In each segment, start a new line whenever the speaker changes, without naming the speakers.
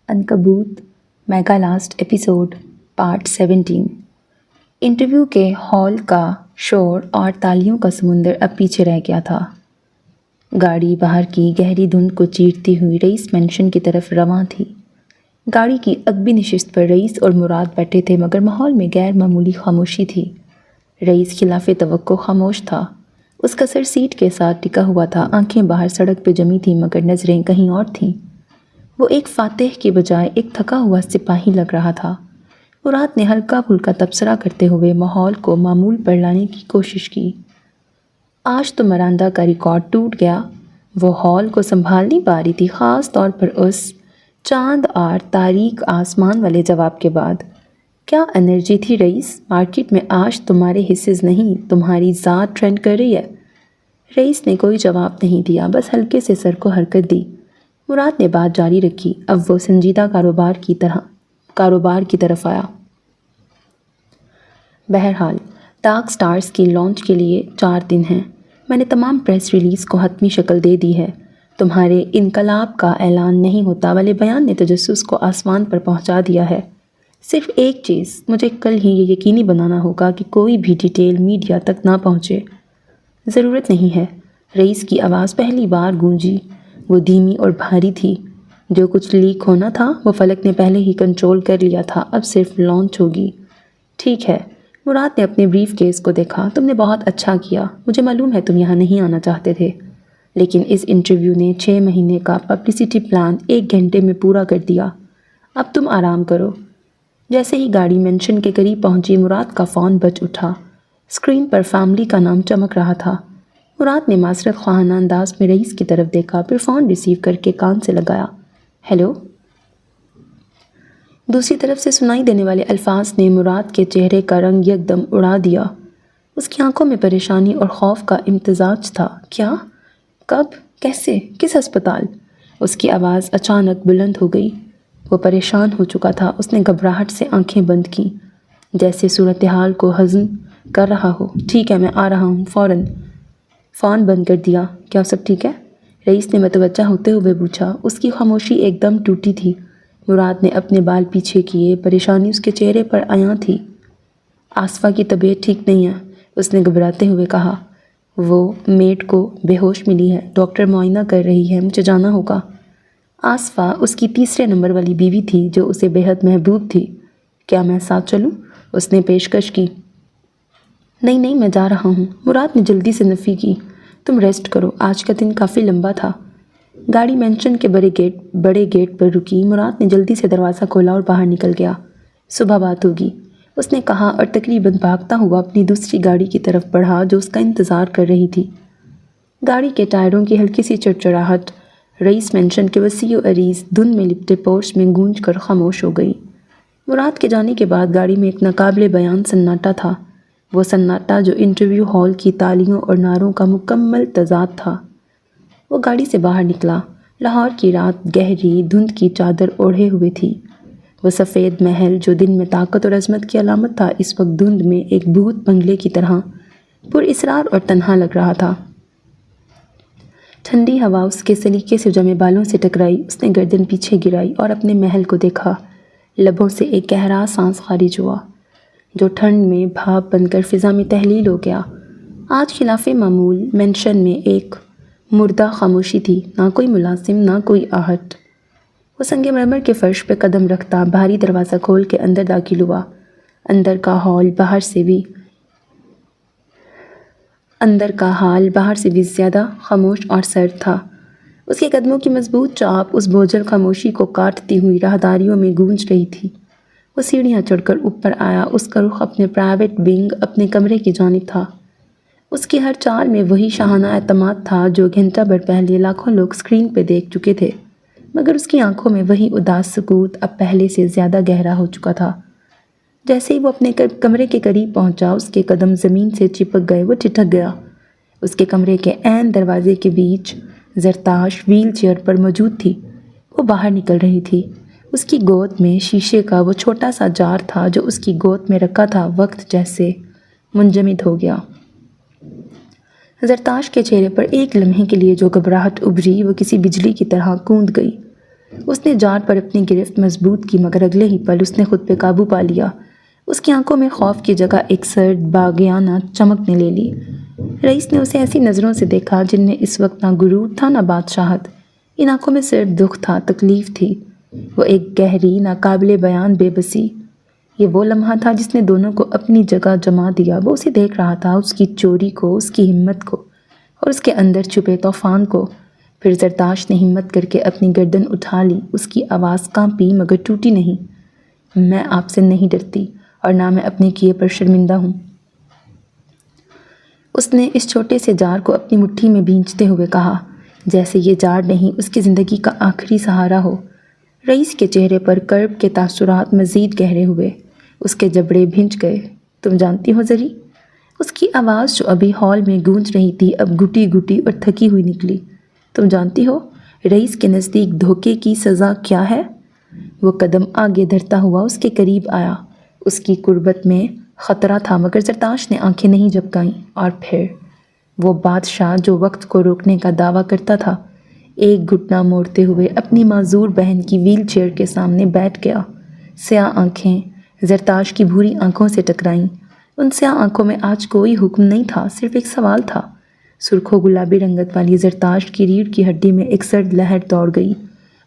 عنکبوت mega last episode part 17۔ Interview کے hall کا شور اور تالیوں کا سمندر اب پیچھے رہ گیا تھا۔ گاڑی باہر کی گہری دھند کو چیرتی ہوئی رئیس مینشن کی طرف رواں تھی۔ گاڑی کی عقبی نشست پر رئیس اور مراد بیٹھے تھے، مگر ماحول میں غیر معمولی خاموشی تھی۔ رئیس خلاف توقع خاموش تھا۔ اس کا سر سیٹ کے ساتھ ٹکا ہوا تھا، آنکھیں باہر سڑک پہ جمی تھیں مگر نظریں کہیں اور تھیں۔ وہ ایک فاتح کے بجائے ایک تھکا ہوا سپاہی لگ رہا تھا۔ مراد نے ہلکا پھلکا تبصرہ کرتے ہوئے ماحول کو معمول پر لانے کی کوشش کی۔ آج تو مراندا کا ریکارڈ ٹوٹ گیا۔ وہ ہال کو سنبھال نہیں پا رہی تھی، خاص طور پر اس چاند اور تاریک آسمان والے جواب کے بعد۔ کیا انرجی تھی رئیس، مارکیٹ میں آج تمہارے حصص نہیں، تمہاری ذات ٹرینڈ کر رہی ہے۔ رئیس نے کوئی جواب نہیں دیا، بس ہلکے سے سر کو حرکت دی۔ مراد نے بات جاری رکھی۔ اب وہ سنجیدہ کاروبار کی طرف آیا۔ بہرحال ڈارک سٹارز کی لانچ کے لیے 4 دن ہیں۔ میں نے تمام پریس ریلیز کو حتمی شکل دے دی ہے۔ تمہارے انقلاب کا اعلان نہیں ہوتا والے بیان نے تجسس کو آسمان پر پہنچا دیا ہے۔ صرف ایک چیز، مجھے کل ہی یہ یقینی بنانا ہوگا کہ کوئی بھی ڈیٹیل میڈیا تک نہ پہنچے۔ ضرورت نہیں ہے۔ رئیس کی آواز پہلی بار گونجی۔ وہ دھیمی اور بھاری تھی۔ جو کچھ لیک ہونا تھا وہ فلک نے پہلے ہی کنٹرول کر لیا تھا، اب صرف لانچ ہوگی۔ ٹھیک ہے۔ مراد نے اپنے بریف کیس کو دیکھا۔ تم نے بہت اچھا کیا۔ مجھے معلوم ہے تم یہاں نہیں آنا چاہتے تھے، لیکن اس انٹرویو نے 6 مہینے کا پبلسٹی پلان 1 گھنٹے میں پورا کر دیا۔ اب تم آرام کرو۔ جیسے ہی گاڑی مینشن کے قریب پہنچی، مراد کا فون بج اٹھا۔ اسکرین پر فیملی کا نام چمک رہا تھا۔ مراد نے معذرت خواہانہ انداز میں رئیس کی طرف دیکھا، پھر فون ریسیو کر کے کان سے لگایا۔ ہیلو۔ دوسری طرف سے سنائی دینے والے الفاظ نے مراد کے چہرے کا رنگ یکدم اڑا دیا۔ اس کی آنکھوں میں پریشانی اور خوف کا امتزاج تھا۔ کیا؟ کب؟ کیسے؟ کس ہسپتال؟ اس کی آواز اچانک بلند ہو گئی۔ وہ پریشان ہو چکا تھا۔ اس نے گھبراہٹ سے آنکھیں بند کیں، جیسے صورتحال کو ہضم کر رہا ہو۔ ٹھیک ہے، میں آ رہا ہوں فوراً۔ فون بند کر دیا۔ کیا سب ٹھیک ہے؟ رئیس نے متوجہ ہوتے ہوئے پوچھا۔ اس کی خاموشی ایک دم ٹوٹی تھی۔ مراد نے اپنے بال پیچھے کیے، پریشانی اس کے چہرے پر عیاں تھی۔ آصفہ کی طبیعت ٹھیک نہیں ہے، اس نے گھبراتے ہوئے کہا۔ وہ میڈ کو بے ہوش ملی ہے، ڈاکٹر معائنہ کر رہی ہے، مجھے جانا ہوگا۔ آصفہ اس کی تیسرے نمبر والی بیوی تھی جو اسے بے حد محبوب تھی۔ کیا میں ساتھ چلوں؟ اس نے پیشکش کی۔ نہیں، میں جا رہا ہوں، مراد نے جلدی سے نفی کی۔ تم ریسٹ کرو، آج کا دن کافی لمبا تھا۔ گاڑی مینشن کے بڑے گیٹ پر رکی۔ مراد نے جلدی سے دروازہ کھولا اور باہر نکل گیا۔ صبح بات ہوگی، اس نے کہا اور تقریباً بھاگتا ہوا اپنی دوسری گاڑی کی طرف بڑھا جو اس کا انتظار کر رہی تھی۔ گاڑی کے ٹائروں کی ہلکی سی چڑچڑاہٹ رئیس مینشن کے وسیع و عریض دھند میں لپٹے پورش میں گونج کر خاموش ہو گئی۔ مراد کے جانے کے بعد گاڑی میں ایک ناقابل بیان سناٹا تھا، وہ سناٹا جو انٹرویو ہال کی تالیوں اور نعروں کا مکمل تضاد تھا۔ وہ گاڑی سے باہر نکلا۔ لاہور کی رات گہری دھند کی چادر اوڑھے ہوئے تھی۔ وہ سفید محل جو دن میں طاقت اور عظمت کی علامت تھا، اس وقت دھند میں ایک بھوت بنگلے کی طرح پر اسرار اور تنہا لگ رہا تھا۔ ٹھنڈی ہوا اس کے سلیقے سے جمے بالوں سے ٹکرائی۔ اس نے گردن پیچھے گرائی اور اپنے محل کو دیکھا۔ لبوں سے ایک گہرا سانس خارج ہوا جو ٹھنڈ میں بھاپ بن کر فضا میں تحلیل ہو گیا۔ آج خلاف معمول مینشن میں ایک مردہ خاموشی تھی، نہ کوئی ملازم، نہ کوئی آہٹ۔ وہ سنگ مرمر کے فرش پہ قدم رکھتا بھاری دروازہ کھول کے اندر داخل ہوا۔ اندر کا حال باہر سے بھی زیادہ خاموش اور سرد تھا۔ اس کے قدموں کی مضبوط چاپ اس بوجھل خاموشی کو کاٹتی ہوئی راہداریوں میں گونج رہی تھی۔ وہ سیڑھیاں چڑھ کر اوپر آیا۔ اس کا رخ اپنے پرائیویٹ ونگ، اپنے کمرے کی جانب تھا۔ اس کی ہر چال میں وہی شاہانہ اعتماد تھا جو گھنٹہ بھر پہلے لاکھوں لوگ اسکرین پہ دیکھ چکے تھے، مگر اس کی آنکھوں میں وہی اداس سکوت اب پہلے سے زیادہ گہرا ہو چکا تھا۔ جیسے ہی وہ اپنے کمرے کے قریب پہنچا، اس کے قدم زمین سے چپک گئے۔ وہ ٹھٹک گیا۔ اس کے کمرے کے عین دروازے کے بیچ زرتاش وہیل چیئر پر موجود تھی۔ وہ باہر نکل رہی تھی۔ اس کی گود میں شیشے کا وہ چھوٹا سا جار تھا جو اس کی گود میں رکھا تھا، وقت جیسے منجمد ہو گیا۔ زرتاش کے چہرے پر ایک لمحے کے لیے جو گھبراہٹ ابھری، وہ کسی بجلی کی طرح کوند گئی۔ اس نے جار پر اپنی گرفت مضبوط کی مگر اگلے ہی پل اس نے خود پہ قابو پا لیا۔ اس کی آنکھوں میں خوف کی جگہ ایک سرد باغیانہ چمک نے لے لی۔ رئیس نے اسے ایسی نظروں سے دیکھا جن میں اس وقت نہ غرور تھا نہ بادشاہت۔ ان آنکھوں میں صرف دکھ تھا، تکلیف تھی، وہ ایک گہری ناقابل بیان بے بسی۔ یہ وہ لمحہ تھا جس نے دونوں کو اپنی جگہ جما دیا۔ وہ اسے دیکھ رہا تھا، اس کی چوری کو، اس کی ہمت کو اور اس کے اندر چھپے طوفان کو۔ پھر زرتاش نے ہمت کر کے اپنی گردن اٹھا لی۔ اس کی آواز کانپی مگر ٹوٹی نہیں۔ میں آپ سے نہیں ڈرتی اور نہ میں اپنے کیے پر شرمندہ ہوں۔ اس نے اس چھوٹے سے جار کو اپنی مٹھی میں بھینچتے ہوئے کہا، جیسے یہ جار نہیں اس کی زندگی کا آخری سہارا ہو۔ رئیس کے چہرے پر کرب کے تاثرات مزید گہرے ہوئے، اس کے جبڑے بھنج گئے۔ تم جانتی ہو زری؟ اس کی آواز جو ابھی ہال میں گونج رہی تھی اب گھٹی گھٹی اور تھکی ہوئی نکلی۔ تم جانتی ہو رئیس کے نزدیک دھوکے کی سزا کیا ہے؟ وہ قدم آگے دھرتا ہوا اس کے قریب آیا۔ اس کی قربت میں خطرہ تھا مگر زرتاش نے آنکھیں نہیں جھپکائیں۔ اور پھر وہ بادشاہ جو وقت کو روکنے کا دعویٰ کرتا تھا، ایک گھٹنا موڑتے ہوئے اپنی معذور بہن کی ویل چیئر کے سامنے بیٹھ گیا۔ سیاہ آنکھیں زرتاش کی بھوری آنکھوں سے ٹکرائیں۔ ان سیاہ آنکھوں میں آج کوئی حکم نہیں تھا، صرف ایک سوال تھا۔ سرخ و گلابی رنگت والی زرتاش کی ریڑھ کی ہڈی میں ایک سرد لہر دوڑ گئی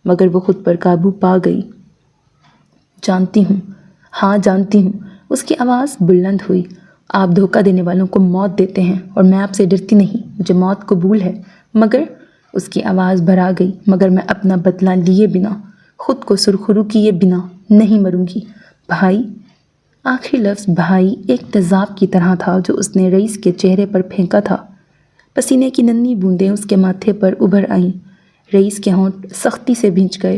مگر وہ خود پر قابو پا گئی۔ جانتی ہوں، ہاں جانتی ہوں۔ اس کی آواز بلند ہوئی۔ آپ دھوکہ دینے والوں کو موت دیتے ہیں اور میں آپ سے ڈرتی نہیں، مجھے موت قبول ہے مگر اس کی آواز بھرا گئی، مگر میں اپنا بدلہ لیے بنا، خود کو سرخرو کیے بنا نہیں مروں گی۔ بھائی، آخری لفظ بھائی ایک تیزاب کی طرح تھا جو اس نے رئیس کے چہرے پر پھینکا تھا۔ پسینے کی ننھی بوندیں اس کے ماتھے پر ابھر آئیں۔ رئیس کے ہونٹ سختی سے بھینچ گئے۔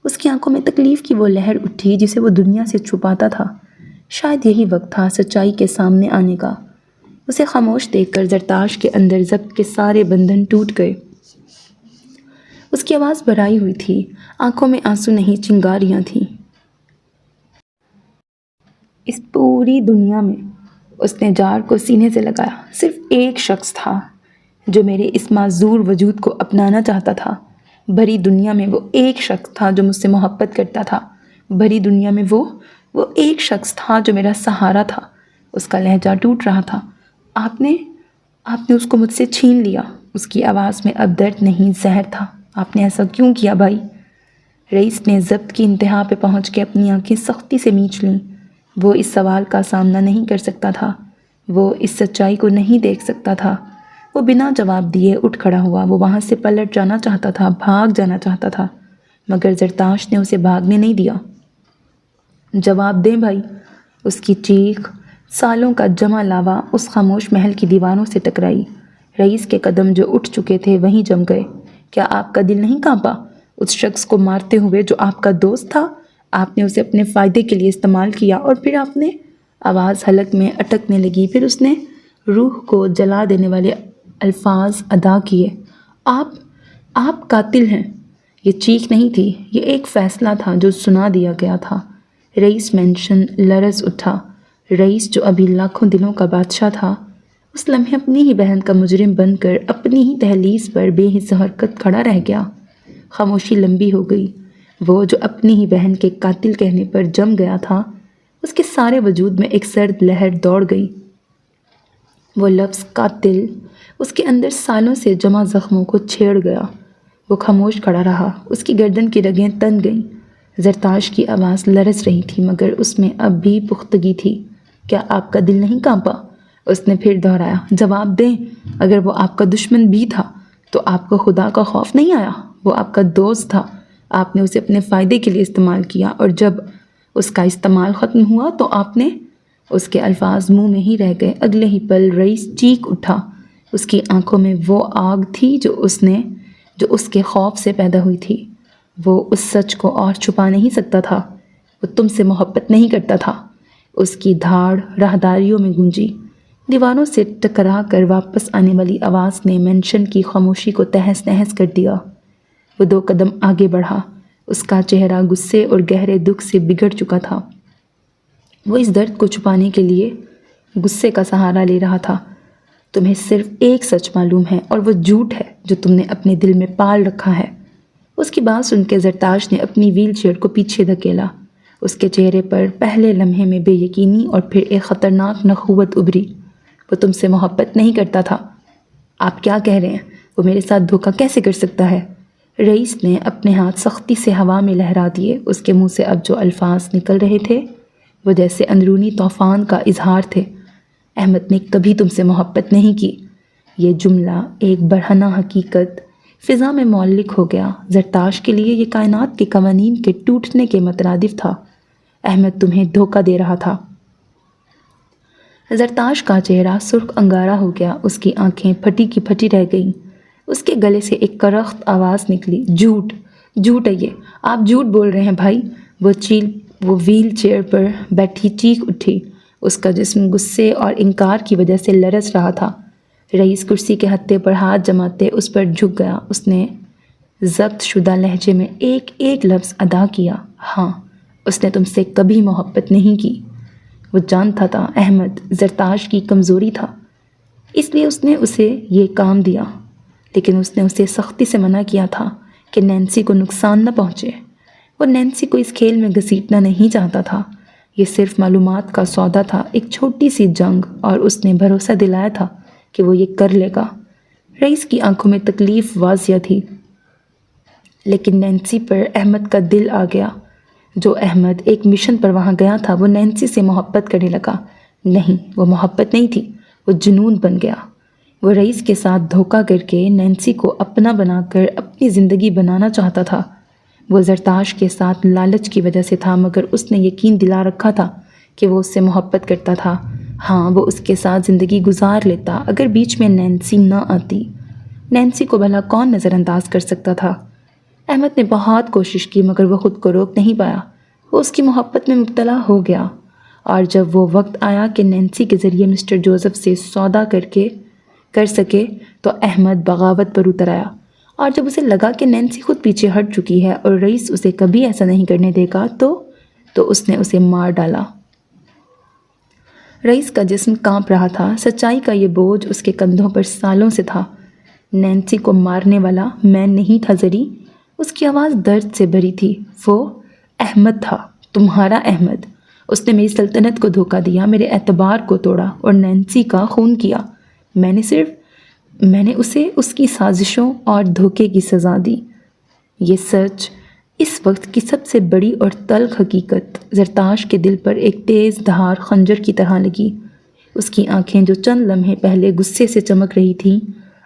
اس کی آنکھوں میں تکلیف کی وہ لہر اٹھی جسے وہ دنیا سے چھپاتا تھا۔ شاید یہی وقت تھا سچائی کے سامنے آنے کا۔ اسے خاموش دیکھ کر زرتاش کے اندر ضبط کے سارے بندھن ٹوٹ گئے۔ اس کی آواز بھرائی ہوئی تھی، آنکھوں میں آنسو نہیں چنگاریاں تھیں۔ اس پوری دنیا میں اس نے جار کو سینے سے لگایا۔ صرف ایک شخص تھا جو میرے اس معذور وجود کو اپنانا چاہتا تھا۔ بھری دنیا میں وہ ایک شخص تھا جو مجھ سے محبت کرتا تھا۔ بھری دنیا میں وہ ایک شخص تھا جو میرا سہارا تھا۔ اس کا لہجہ ٹوٹ رہا تھا۔ آپ نے اس کو مجھ سے چھین لیا۔ اس کی آواز میں اب درد نہیں، زہر تھا۔ آپ نے ایسا کیوں کیا بھائی؟ رئیس نے ضبط کی انتہا پہ پہنچ کے اپنی آنکھیں سختی سے مینچ لیں۔ وہ اس سوال کا سامنا نہیں کر سکتا تھا۔ وہ اس سچائی کو نہیں دیکھ سکتا تھا۔ وہ بنا جواب دیے اٹھ کھڑا ہوا۔ وہ وہاں سے پلٹ جانا چاہتا تھا، بھاگ جانا چاہتا تھا مگر زرتاش نے اسے بھاگنے نہیں دیا۔ جواب دیں بھائی، اس کی چیخ سالوں کا جمع لاوا اس خاموش محل کی دیواروں سے ٹکرائی۔ رئیس کے قدم جو اٹھ چکے تھے وہیں جم گئے۔ کیا آپ کا دل نہیں کانپا اس شخص کو مارتے ہوئے جو آپ کا دوست تھا؟ آپ نے اسے اپنے فائدے کے لیے استعمال کیا اور پھر آپ نے، آواز حلق میں اٹکنے لگی، پھر اس نے روح کو جلا دینے والے الفاظ ادا کیے۔ آپ قاتل ہیں۔ یہ چیخ نہیں تھی، یہ ایک فیصلہ تھا جو سنا دیا گیا تھا۔ رئیس مینشن لرز اٹھا۔ رئیس جو ابھی لاکھوں دلوں کا بادشاہ تھا، اس لمحے اپنی ہی بہن کا مجرم بن کر اپنی ہی دہلیز پر بے حس حرکت کھڑا رہ گیا۔ خاموشی لمبی ہو گئی۔ وہ جو اپنی ہی بہن کے قاتل کہنے پر جم گیا تھا، اس کے سارے وجود میں ایک سرد لہر دوڑ گئی۔ وہ لفظ قاتل اس کے اندر سالوں سے جمع زخموں کو چھیڑ گیا۔ وہ خاموش کھڑا رہا، اس کی گردن کی رگیں تن گئیں۔ زرتاش کی آواز لرز رہی تھی مگر اس میں اب بھی پختگی تھی۔ کیا آپ کا دل نہیں کانپا؟ اس نے پھر دہرایا۔ جواب دیں، اگر وہ آپ کا دشمن بھی تھا تو آپ کو خدا کا خوف نہیں آیا؟ وہ آپ کا دوست تھا، آپ نے اسے اپنے فائدے کے لیے استعمال کیا اور جب اس کا استعمال ختم ہوا تو آپ نے، اس کے الفاظ منہ میں ہی رہ گئے۔ اگلے ہی پل رئیس چیخ اٹھا۔ اس کی آنکھوں میں وہ آگ تھی جو اس کے خوف سے پیدا ہوئی تھی۔ وہ اس سچ کو اور چھپا نہیں سکتا تھا۔ وہ تم سے محبت نہیں کرتا تھا۔ اس کی دھاڑ راہداریوں میں گونجی۔ دیواروں سے ٹکرا کر واپس آنے والی آواز نے مینشن کی خاموشی کو تہس نہس کر دیا۔ وہ 2 قدم آگے بڑھا۔ اس کا چہرہ غصے اور گہرے دکھ سے بگڑ چکا تھا۔ وہ اس درد کو چھپانے کے لیے غصے کا سہارا لے رہا تھا۔ تمہیں صرف ایک سچ معلوم ہے اور وہ جھوٹ ہے جو تم نے اپنے دل میں پال رکھا ہے۔ اس کی بات سن کے زرتاش نے اپنی ویل چیئر کو پیچھے دھکیلا۔ اس کے چہرے پر پہلے لمحے میں بے یقینی اور پھر ایک خطرناک نخوت ابھری۔ وہ تم سے محبت نہیں کرتا تھا۔ آپ کیا کہہ رہے ہیں؟ وہ میرے ساتھ دھوکہ کیسے کر سکتا ہے؟ رئیس نے اپنے ہاتھ سختی سے ہوا میں لہرا دیے۔ اس کے منہ سے اب جو الفاظ نکل رہے تھے وہ جیسے اندرونی طوفان کا اظہار تھے۔ احمد نے کبھی تم سے محبت نہیں کی۔ یہ جملہ ایک برہنہ حقیقت فضا میں معلق ہو گیا۔ زرتاش کے لیے یہ کائنات کے قوانین کے ٹوٹنے کے مترادف تھا۔ احمد تمہیں دھوکہ دے رہا تھا۔ زرتاش کا چہرہ سرخ انگارہ ہو گیا۔ اس کی آنکھیں پھٹی کی پھٹی رہ گئیں۔ اس کے گلے سے ایک کرخت آواز نکلی، جھوٹ، جھوٹ ہے یہ، آپ جھوٹ بول رہے ہیں بھائی۔ وہ ویل چیئر پر بیٹھی چیخ اٹھی۔ اس کا جسم غصے اور انکار کی وجہ سے لرز رہا تھا۔ رئیس کرسی کے ہتھے پر ہاتھ جماتے اس پر جھک گیا۔ اس نے ضبط شدہ لہجے میں ایک ایک لفظ ادا کیا، ہاں، اس نے تم سے کبھی محبت نہیں کی۔ وہ جانتا تھا احمد زرتاش کی کمزوری تھا، اس لیے اس نے اسے یہ کام دیا، لیکن اس نے اسے سختی سے منع کیا تھا کہ نینسی کو نقصان نہ پہنچے۔ وہ نینسی کو اس کھیل میں گھسیٹنا نہیں چاہتا تھا۔ یہ صرف معلومات کا سودا تھا، ایک چھوٹی سی جنگ، اور اس نے بھروسہ دلایا تھا کہ وہ یہ کر لے گا۔ رئیس کی آنکھوں میں تکلیف واضح تھی، لیکن نینسی پر احمد کا دل آ گیا۔ جو احمد ایک مشن پر وہاں گیا تھا وہ نینسی سے محبت کرنے لگا۔ نہیں، وہ محبت نہیں تھی، وہ جنون بن گیا۔ وہ رئیس کے ساتھ دھوکہ کر کے نینسی کو اپنا بنا کر اپنی زندگی بنانا چاہتا تھا۔ وہ زرتاش کے ساتھ لالچ کی وجہ سے تھا، مگر اس نے یقین دلا رکھا تھا کہ وہ اس سے محبت کرتا تھا۔ ہاں، وہ اس کے ساتھ زندگی گزار لیتا اگر بیچ میں نینسی نہ آتی۔ نینسی کو بھلا کون نظر انداز کر سکتا تھا؟ احمد نے بہت کوشش کی مگر وہ خود کو روک نہیں پایا۔ وہ اس کی محبت میں مبتلا ہو گیا، اور جب وہ وقت آیا کہ نینسی کے ذریعے مسٹر جوزف سے سودا کر سکے تو احمد بغاوت پر اتر آیا، اور جب اسے لگا کہ نینسی خود پیچھے ہٹ چکی ہے اور رئیس اسے کبھی ایسا نہیں کرنے دے گا تو اس نے اسے مار ڈالا۔ رئیس کا جسم کانپ رہا تھا۔ سچائی کا یہ بوجھ اس کے کندھوں پر سالوں سے تھا۔ نینسی کو مارنے والا میں نہیں تھا زری۔ اس کی آواز درد سے بھری تھی۔ وہ احمد تھا، تمہارا احمد۔ اس نے میری سلطنت کو دھوکہ دیا، میرے اعتبار کو توڑا اور نینسی کا خون کیا۔ میں نے اسے اس کی سازشوں اور دھوکے کی سزا دی۔ یہ سچ، اس وقت کی سب سے بڑی اور تلخ حقیقت، زرتاش کے دل پر ایک تیز دھار خنجر کی طرح لگی۔ اس کی آنکھیں جو چند لمحے پہلے غصے سے چمک رہی تھیں،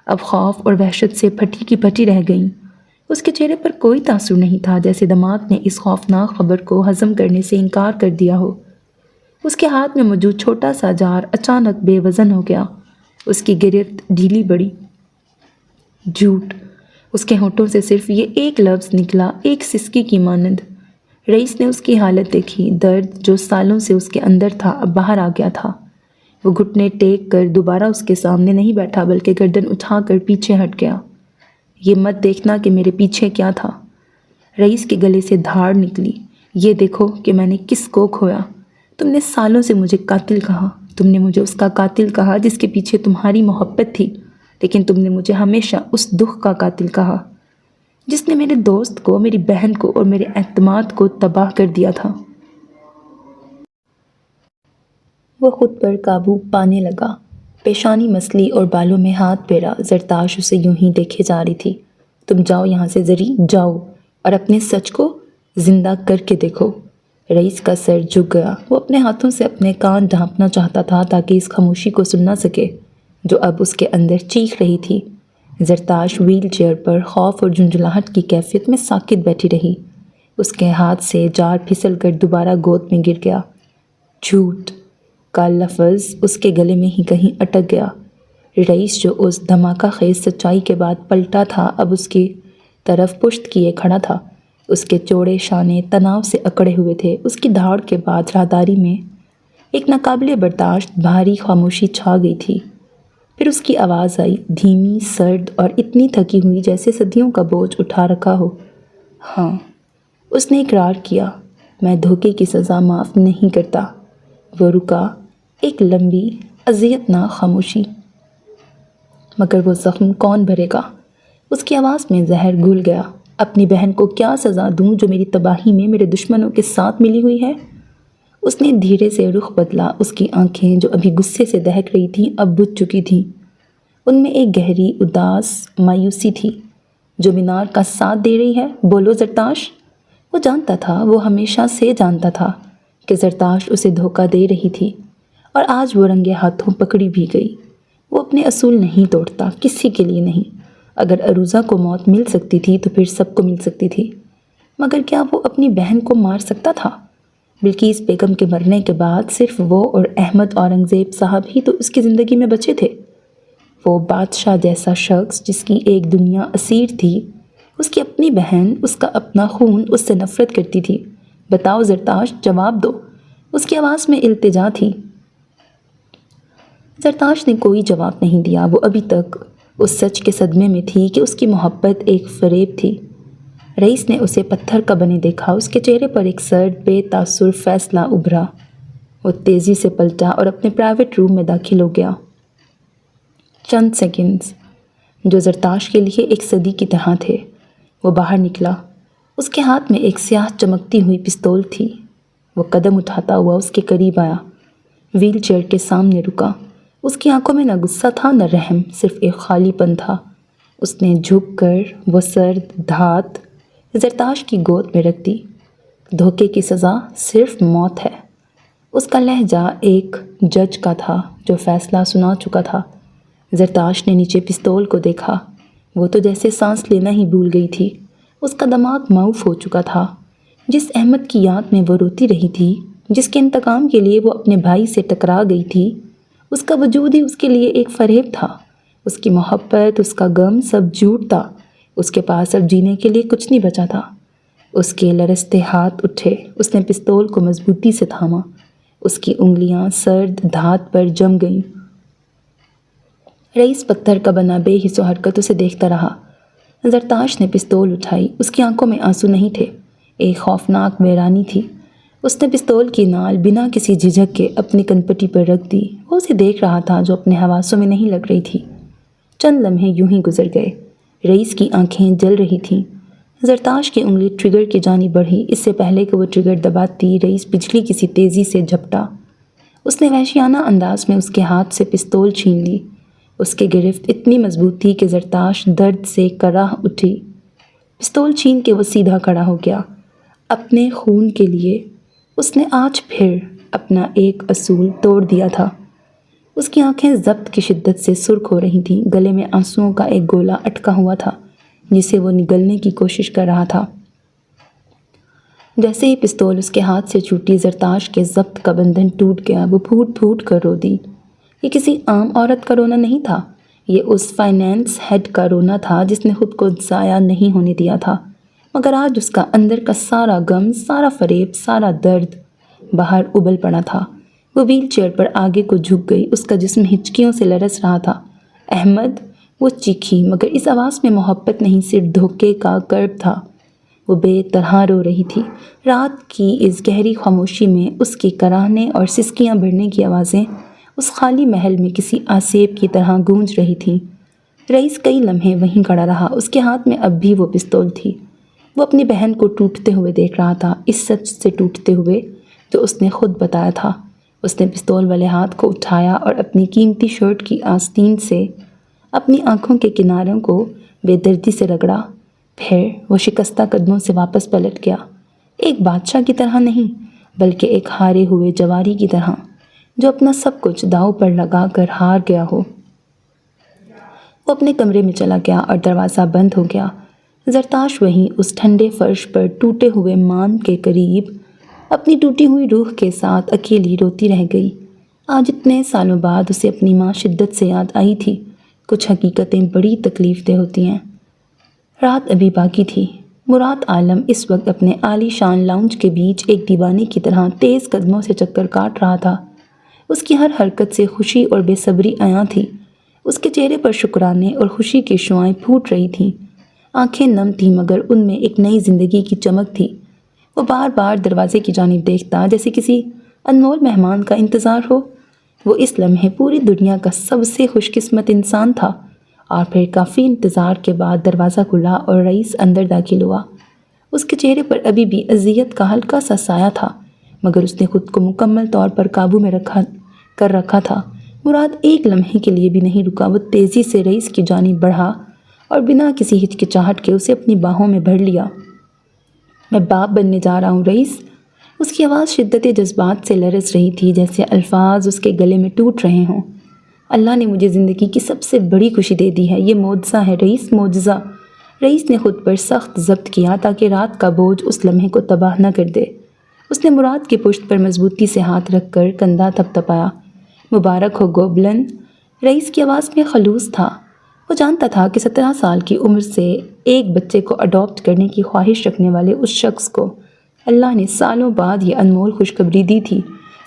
اب خوف اور وحشت سے پھٹی کی پھٹی رہ گئیں۔ اس کے چہرے پر کوئی تاثر نہیں تھا، جیسے دماغ نے اس خوفناک خبر کو ہضم کرنے سے انکار کر دیا ہو۔ اس کے ہاتھ میں موجود چھوٹا سا جار اچانک بے وزن ہو گیا۔ اس کی گرفت ڈھیلی پڑی۔ جھوٹ۔ اس کے ہونٹوں سے صرف یہ ایک لفظ نکلا، ایک سسکی کی مانند۔ رئیس نے اس کی حالت دیکھی۔ درد جو سالوں سے اس کے اندر تھا اب باہر آ گیا تھا۔ وہ گھٹنے ٹیک کر دوبارہ اس کے سامنے نہیں بیٹھا بلکہ گردن اٹھا کر پیچھے ہٹ گیا۔ یہ مت دیکھنا کہ میرے پیچھے کیا تھا۔ رئیس کے گلے سے دھاڑ نکلی۔ یہ دیکھو کہ میں نے کس کو کھویا۔ تم نے سالوں سے مجھے قاتل کہا، تم نے مجھے اس کا قاتل کہا جس کے پیچھے تمہاری محبت تھی، لیکن تم نے مجھے ہمیشہ اس دکھ کا قاتل کہا جس نے میرے دوست کو، میری بہن کو اور میرے اعتماد کو تباہ کر دیا تھا۔ وہ خود پر قابو پانے لگا، پیشانی مسلی اور بالوں میں ہاتھ پھیرا۔ زرتاش اسے یوں ہی دیکھے جا رہی تھی۔ تم جاؤ یہاں سے زری، جاؤ، اور اپنے سچ کو زندہ کر کے دیکھو۔ رئیس کا سر جھک گیا۔ وہ اپنے ہاتھوں سے اپنے کان ڈھانپنا چاہتا تھا تاکہ اس خاموشی کو سن نہ سکے جو اب اس کے اندر چیخ رہی تھی۔ زرتاش ویل چیئر پر خوف اور جھنجھلاہٹ کی کیفیت میں ساکت بیٹھی رہی۔ اس کے ہاتھ سے جار پھسل کر دوبارہ گود میں گر گیا۔ جھوٹ کا لفظ اس کے گلے میں ہی کہیں اٹک گیا۔ رئیس جو اس دھماکہ خیز سچائی کے بعد پلٹا تھا اب اس کی طرف پشت کیے کھڑا تھا۔ اس کے چوڑے شانے تناؤ سے اکڑے ہوئے تھے۔ اس کی دھاڑ کے بعد راہداری میں ایک ناقابل برداشت بھاری خاموشی چھا گئی تھی۔ پھر اس کی آواز آئی، دھیمی، سرد اور اتنی تھکی ہوئی جیسے صدیوں کا بوجھ اٹھا رکھا ہو۔ ہاں، اس نے اقرار کیا، میں دھوکے کی سزا معاف نہیں کرتا۔ وہ رکا، ایک لمبی، اذیتناک خاموشی۔ مگر وہ زخم کون بھرے گا؟ اس کی آواز میں زہر گھل گیا۔ اپنی بہن کو کیا سزا دوں جو میری تباہی میں میرے دشمنوں کے ساتھ ملی ہوئی ہے؟ اس نے دھیرے سے رخ بدلا۔ اس کی آنکھیں جو ابھی غصے سے دہک رہی تھیں اب بجھ چکی تھیں۔ ان میں ایک گہری اداس مایوسی تھی۔ جو مینار کا ساتھ دے رہی ہے، بولو زرتاش۔ وہ جانتا تھا، وہ ہمیشہ سے جانتا تھا کہ زرتاش اسے دھوکہ دے رہی تھی، اور آج وہ رنگے ہاتھوں پکڑی بھی گئی۔ وہ اپنے اصول نہیں توڑتا، کسی کے لیے نہیں۔ اگر عروضہ کو موت مل سکتی تھی تو پھر سب کو مل سکتی تھی، مگر کیا وہ اپنی بہن کو مار سکتا تھا؟ بلقیس بیگم کے مرنے کے بعد صرف وہ اور احمد اورنگزیب صاحب ہی تو اس کی زندگی میں بچے تھے۔ وہ بادشاہ جیسا شخص جس کی ایک دنیا اسیر تھی، اس کی اپنی بہن، اس کا اپنا خون اس سے نفرت کرتی تھی۔ بتاؤ زرتاش، جواب دو۔ اس کی آواز میں التجا تھی۔ زرتاش نے کوئی جواب نہیں دیا۔ وہ ابھی تک اس سچ کے صدمے میں تھی کہ اس کی محبت ایک فریب تھی۔ رئیس نے اسے پتھر کا بنے دیکھا۔ اس کے چہرے پر ایک سرد بے تاثر فیصلہ ابھرا۔ وہ تیزی سے پلٹا اور اپنے پرائیویٹ روم میں داخل ہو گیا۔ چند سیکنڈز جو زرتاش کے لیے ایک صدی کی طرح تھے۔ وہ باہر نکلا۔ اس کے ہاتھ میں ایک سیاہ چمکتی ہوئی پستول تھی۔ وہ قدم اٹھاتا ہوا اس کے قریب آیا، ویل چیئر کے سامنے رکا۔ اس کی آنکھوں میں نہ غصہ تھا نہ رحم، صرف ایک خالی پن تھا۔ اس نے جھک کر وہ سرد دھات زرتاش کی گود میں رکھ دی۔ دھوکے کی سزا صرف موت ہے۔ اس کا لہجہ ایک جج کا تھا جو فیصلہ سنا چکا تھا۔ زرتاش نے نیچے پستول کو دیکھا۔ وہ تو جیسے سانس لینا ہی بھول گئی تھی۔ اس کا دماغ معاف ہو چکا تھا۔ جس احمد کی یاد میں وہ روتی رہی تھی، جس کے انتقام کے لیے وہ اپنے بھائی سے ٹکرا گئی تھی، اس کا وجود ہی اس کے لیے ایک فریب تھا۔ اس کی محبت، اس کا غم، سب جھوٹ تھا۔ اس کے پاس اب جینے کے لیے کچھ نہیں بچا تھا۔ اس کے لرزتے ہاتھ اٹھے۔ اس نے پستول کو مضبوطی سے تھاما۔ اس کی انگلیاں سرد دھات پر جم گئیں۔ رئیس پتھر کا بنا بے حس و حرکت اسے دیکھتا رہا۔ زرتاش نے پستول اٹھائی۔ اس کی آنکھوں میں آنسو نہیں تھے، ایک خوفناک ویرانی تھی۔ اس نے پستول کی نال بنا کسی جھجک کے اپنی کنپٹی پر رکھ دی۔ وہ اسے دیکھ رہا تھا جو اپنے حواسوں میں نہیں لگ رہی تھی۔ چند لمحے یوں ہی گزر گئے۔ رئیس کی آنکھیں جل رہی تھیں۔ زرتاش کی انگلی ٹریگر کی جانب بڑھی۔ اس سے پہلے کہ وہ ٹریگر دباتی، رئیس بجلی کسی تیزی سے جھپٹا۔ اس نے وحشیانہ انداز میں اس کے ہاتھ سے پستول چھین لی۔ اس کی گرفت اتنی مضبوط تھی کہ زرتاش درد سے کراہ اٹھی۔ پستول چھین کے وہ سیدھا کھڑا ہو گیا۔ اپنے خون کے لیے اس نے آج پھر اپنا ایک اصول توڑ دیا تھا۔ اس کی آنکھیں ضبط کی شدت سے سرخ ہو رہی تھیں۔ گلے میں آنسوؤں کا ایک گولا اٹکا ہوا تھا جسے وہ نگلنے کی کوشش کر رہا تھا۔ جیسے ہی پستول اس کے ہاتھ سے چھوٹی، زرتاش کے ضبط کا بندھن ٹوٹ گیا۔ وہ پھوٹ پھوٹ کر رو دی۔ یہ کسی عام عورت کا رونا نہیں تھا، یہ اس فائنینس ہیڈ کا رونا تھا جس نے خود کو ضائع نہیں ہونے دیا تھا، مگر آج اس کا اندر کا سارا غم، سارا فریب، سارا درد باہر ابل پڑا تھا۔ وہ ویل چیئر پر آگے کو جھک گئی۔ اس کا جسم ہچکیوں سے لرز رہا تھا۔ احمد! وہ چیخی، مگر اس آواز میں محبت نہیں، صرف دھوکے کا کرب تھا۔ وہ بے طرح رو رہی تھی۔ رات کی اس گہری خاموشی میں اس کی کراہنے اور سسکیاں بھرنے کی آوازیں اس خالی محل میں کسی آسیب کی طرح گونج رہی تھیں۔ رئیس کئی لمحے وہیں کھڑا رہا۔ اس کے ہاتھ میں اب بھی وہ پستول تھی۔ وہ اپنی بہن کو ٹوٹتے ہوئے دیکھ رہا تھا، اس سچ سے ٹوٹتے ہوئے جو اس نے خود بتایا تھا۔ اس نے پستول والے ہاتھ کو اٹھایا اور اپنی قیمتی شرٹ کی آستین سے اپنی آنکھوں کے کناروں کو بے دردی سے رگڑا۔ پھر وہ شکستہ قدموں سے واپس پلٹ گیا، ایک بادشاہ کی طرح نہیں بلکہ ایک ہارے ہوئے جواری کی طرح جو اپنا سب کچھ داؤ پر لگا کر ہار گیا ہو۔ وہ اپنے کمرے میں چلا گیا اور دروازہ بند ہو گیا۔ زرتاش وہیں اس ٹھنڈے فرش پر ٹوٹے ہوئے مان کے قریب اپنی ٹوٹی ہوئی روح کے ساتھ اکیلی روتی رہ گئی۔ آج اتنے سالوں بعد اسے اپنی ماں شدت سے یاد آئی تھی۔ کچھ حقیقتیں بڑی تکلیف دہ ہوتی ہیں۔ رات ابھی باقی تھی۔ مراد عالم اس وقت اپنے عالی شان لاؤنج کے بیچ ایک دیوانے کی طرح تیز قدموں سے چکر کاٹ رہا تھا۔ اس کی ہر حرکت سے خوشی اور بے صبری عیاں تھی۔ اس کے چہرے پر شکرانے اور خوشی کی شعاعیں پھوٹ رہی تھیں۔ آنکھیں نم تھیں مگر ان میں ایک نئی زندگی کی چمک تھی۔ وہ بار بار دروازے کی جانب دیکھتا جیسے کسی انمول مہمان کا انتظار ہو۔ وہ اس لمحے پوری دنیا کا سب سے خوش قسمت انسان تھا۔ اور پھر کافی انتظار کے بعد دروازہ کھلا اور رئیس اندر داخل ہوا۔ اس کے چہرے پر ابھی بھی اذیت کا ہلکا سا سایہ تھا، مگر اس نے خود کو مکمل طور پر قابو میں رکھا تھا۔ مراد ایک لمحے کے لیے بھی نہیں رکا۔ وہ تیزی سے رئیس کی جانب بڑھا اور بنا کسی ہچکچاہٹ کے اسے اپنی باہوں میں بھر لیا۔ میں باپ بننے جا رہا ہوں رئیس۔ اس کی آواز شدت جذبات سے لرز رہی تھی، جیسے الفاظ اس کے گلے میں ٹوٹ رہے ہوں۔ اللہ نے مجھے زندگی کی سب سے بڑی خوشی دے دی ہے، یہ معجزہ ہے رئیس، معجزہ۔ رئیس نے خود پر سخت ضبط کیا تاکہ رات کا بوجھ اس لمحے کو تباہ نہ کر دے۔ اس نے مراد کی پشت پر مضبوطی سے ہاتھ رکھ کر کندھا تھپتھپایا۔ مبارک ہو گوبلن۔ رئیس کی آواز میں خلوص تھا۔ وہ جانتا تھا کہ 17 سال کی عمر سے ایک بچے کو اڈاپٹ کرنے کی خواہش رکھنے والے اس شخص کو اللہ نے سالوں بعد یہ انمول خوشخبری دی تھی۔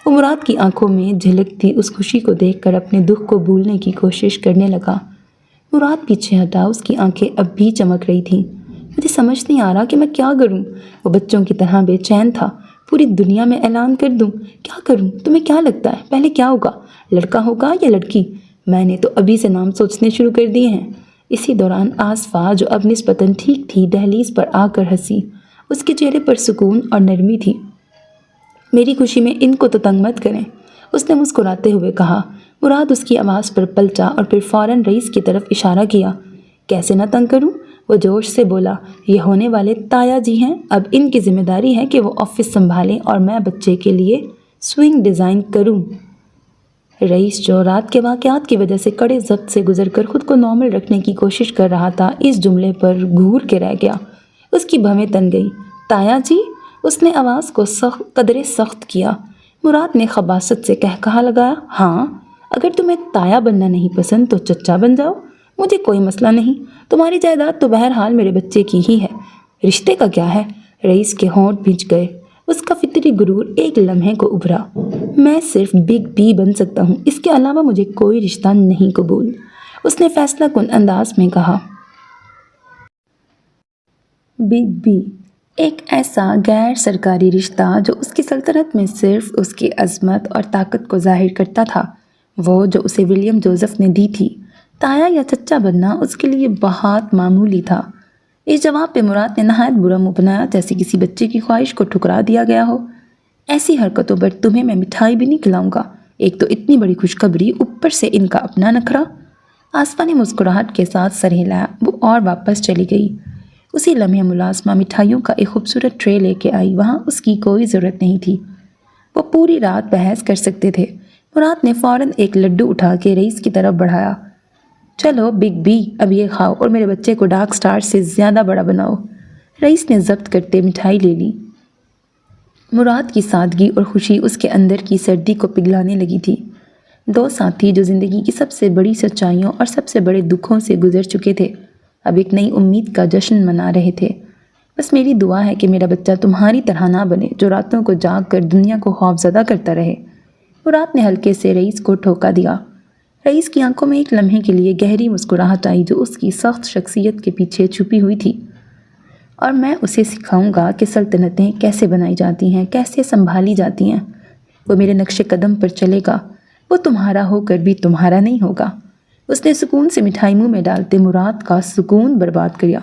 وہ مراد کی آنکھوں میں جھلکتی اس خوشی کو دیکھ کر اپنے دکھ کو بھولنے کی کوشش کرنے لگا۔ مراد پیچھے ہٹا، اس کی آنکھیں اب بھی چمک رہی تھیں۔ مجھے سمجھ نہیں آ رہا کہ میں کیا کروں۔ وہ بچوں کی طرح بے چین تھا۔ پوری دنیا میں اعلان کر دوں؟ کیا کروں؟ تمہیں کیا لگتا ہے پہلے کیا ہوگا؟ لڑکا ہوگا یا لڑکی؟ میں نے تو ابھی سے نام سوچنے شروع کر دیے ہیں۔ اسی دوران آصفہ، جو اب نسبتاً ٹھیک تھی، دہلیز پر آ کر ہنسی۔ اس کے چہرے پر سکون اور نرمی تھی۔ میری خوشی میں ان کو تو تنگ مت کریں، اس نے مسکراتے ہوئے کہا۔ مراد اس کی آواز پر پلٹا اور پھر فوراً رئیس کی طرف اشارہ کیا۔ کیسے نہ تنگ کروں؟ وہ جوش سے بولا۔ یہ ہونے والے تایا جی ہیں، اب ان کی ذمہ داری ہے کہ وہ آفس سنبھالیں اور میں بچے کے لیے سوئنگ ڈیزائن کروں۔ رئیس، جو رات کے واقعات کی وجہ سے کڑے ضبط سے گزر کر خود کو نارمل رکھنے کی کوشش کر رہا تھا، اس جملے پر گھور کے رہ گیا۔ اس کی بھویں تن گئیں۔ تایا جی؟ اس نے آواز کو قدرے سخت کیا۔ مراد نے خباثت سے کہا لگایا، ہاں، اگر تمہیں تایا بننا نہیں پسند تو چچا بن جاؤ، مجھے کوئی مسئلہ نہیں۔ تمہاری جائیداد تو بہرحال میرے بچے کی ہی ہے، رشتے کا کیا ہے؟ رئیس کے ہونٹ بھنج گئے۔ اس کا فطری غرور ایک لمحے کو ابھرا۔ میں صرف بگ بی بن سکتا ہوں، اس کے علاوہ مجھے کوئی رشتہ نہیں قبول، اس نے فیصلہ کن انداز میں کہا۔ بگ بی، ایک ایسا غیر سرکاری رشتہ جو اس کی سلطنت میں صرف اس کی عظمت اور طاقت کو ظاہر کرتا تھا، وہ جو اسے ولیم جوزف نے دی تھی۔ تایا یا چچا بننا اس کے لیے بہت معمولی تھا۔ اس جواب پہ مراد نے نہایت برا منہ بنایا، جیسے کسی بچے کی خواہش کو ٹھکرا دیا گیا ہو۔ ایسی حرکتوں پر تمہیں میں مٹھائی بھی نہیں کھلاؤں گا، ایک تو اتنی بڑی خوشخبری، اوپر سے ان کا اپنا نخرہ۔ آصفہ نے مسکراہٹ کے ساتھ سر ہلایا، وہ اور واپس چلی گئی۔ اسی لمحے ملازمہ مٹھائیوں کا ایک خوبصورت ٹرے لے کے آئی۔ وہاں اس کی کوئی ضرورت نہیں تھی، وہ پوری رات بحث کر سکتے تھے۔ مراد نے فوراً ایک لڈو اٹھا کے رئیس کی طرف بڑھایا۔ چلو بگ بی، اب یہ کھاؤ اور میرے بچے کو ڈارک سٹار سے زیادہ بڑا بناؤ۔ رئیس نے ضبط کرتے مٹھائی لے لی۔ مراد کی سادگی اور خوشی اس کے اندر کی سردی کو پگھلانے لگی تھی۔ دو ساتھی جو زندگی کی سب سے بڑی سچائیوں اور سب سے بڑے دکھوں سے گزر چکے تھے، اب ایک نئی امید کا جشن منا رہے تھے۔ بس میری دعا ہے کہ میرا بچہ تمہاری طرح نہ بنے، جو راتوں کو جاگ کر دنیا کو خوفزدہ کرتا رہے۔ مراد نے ہلکے سے رئیس کو ٹھوکا دیا۔ رئیس کی آنکھوں میں ایک لمحے کے لیے گہری مسکراہٹ آئی، جو اس کی سخت شخصیت کے پیچھے چھپی ہوئی تھی۔ اور میں اسے سکھاؤں گا کہ سلطنتیں کیسے بنائی جاتی ہیں، کیسے سنبھالی جاتی ہیں۔ وہ میرے نقش قدم پر چلے گا، وہ تمہارا ہو کر بھی تمہارا نہیں ہوگا۔ اس نے سکون سے مٹھائی منہ میں ڈالتے مراد کا سکون برباد کیا۔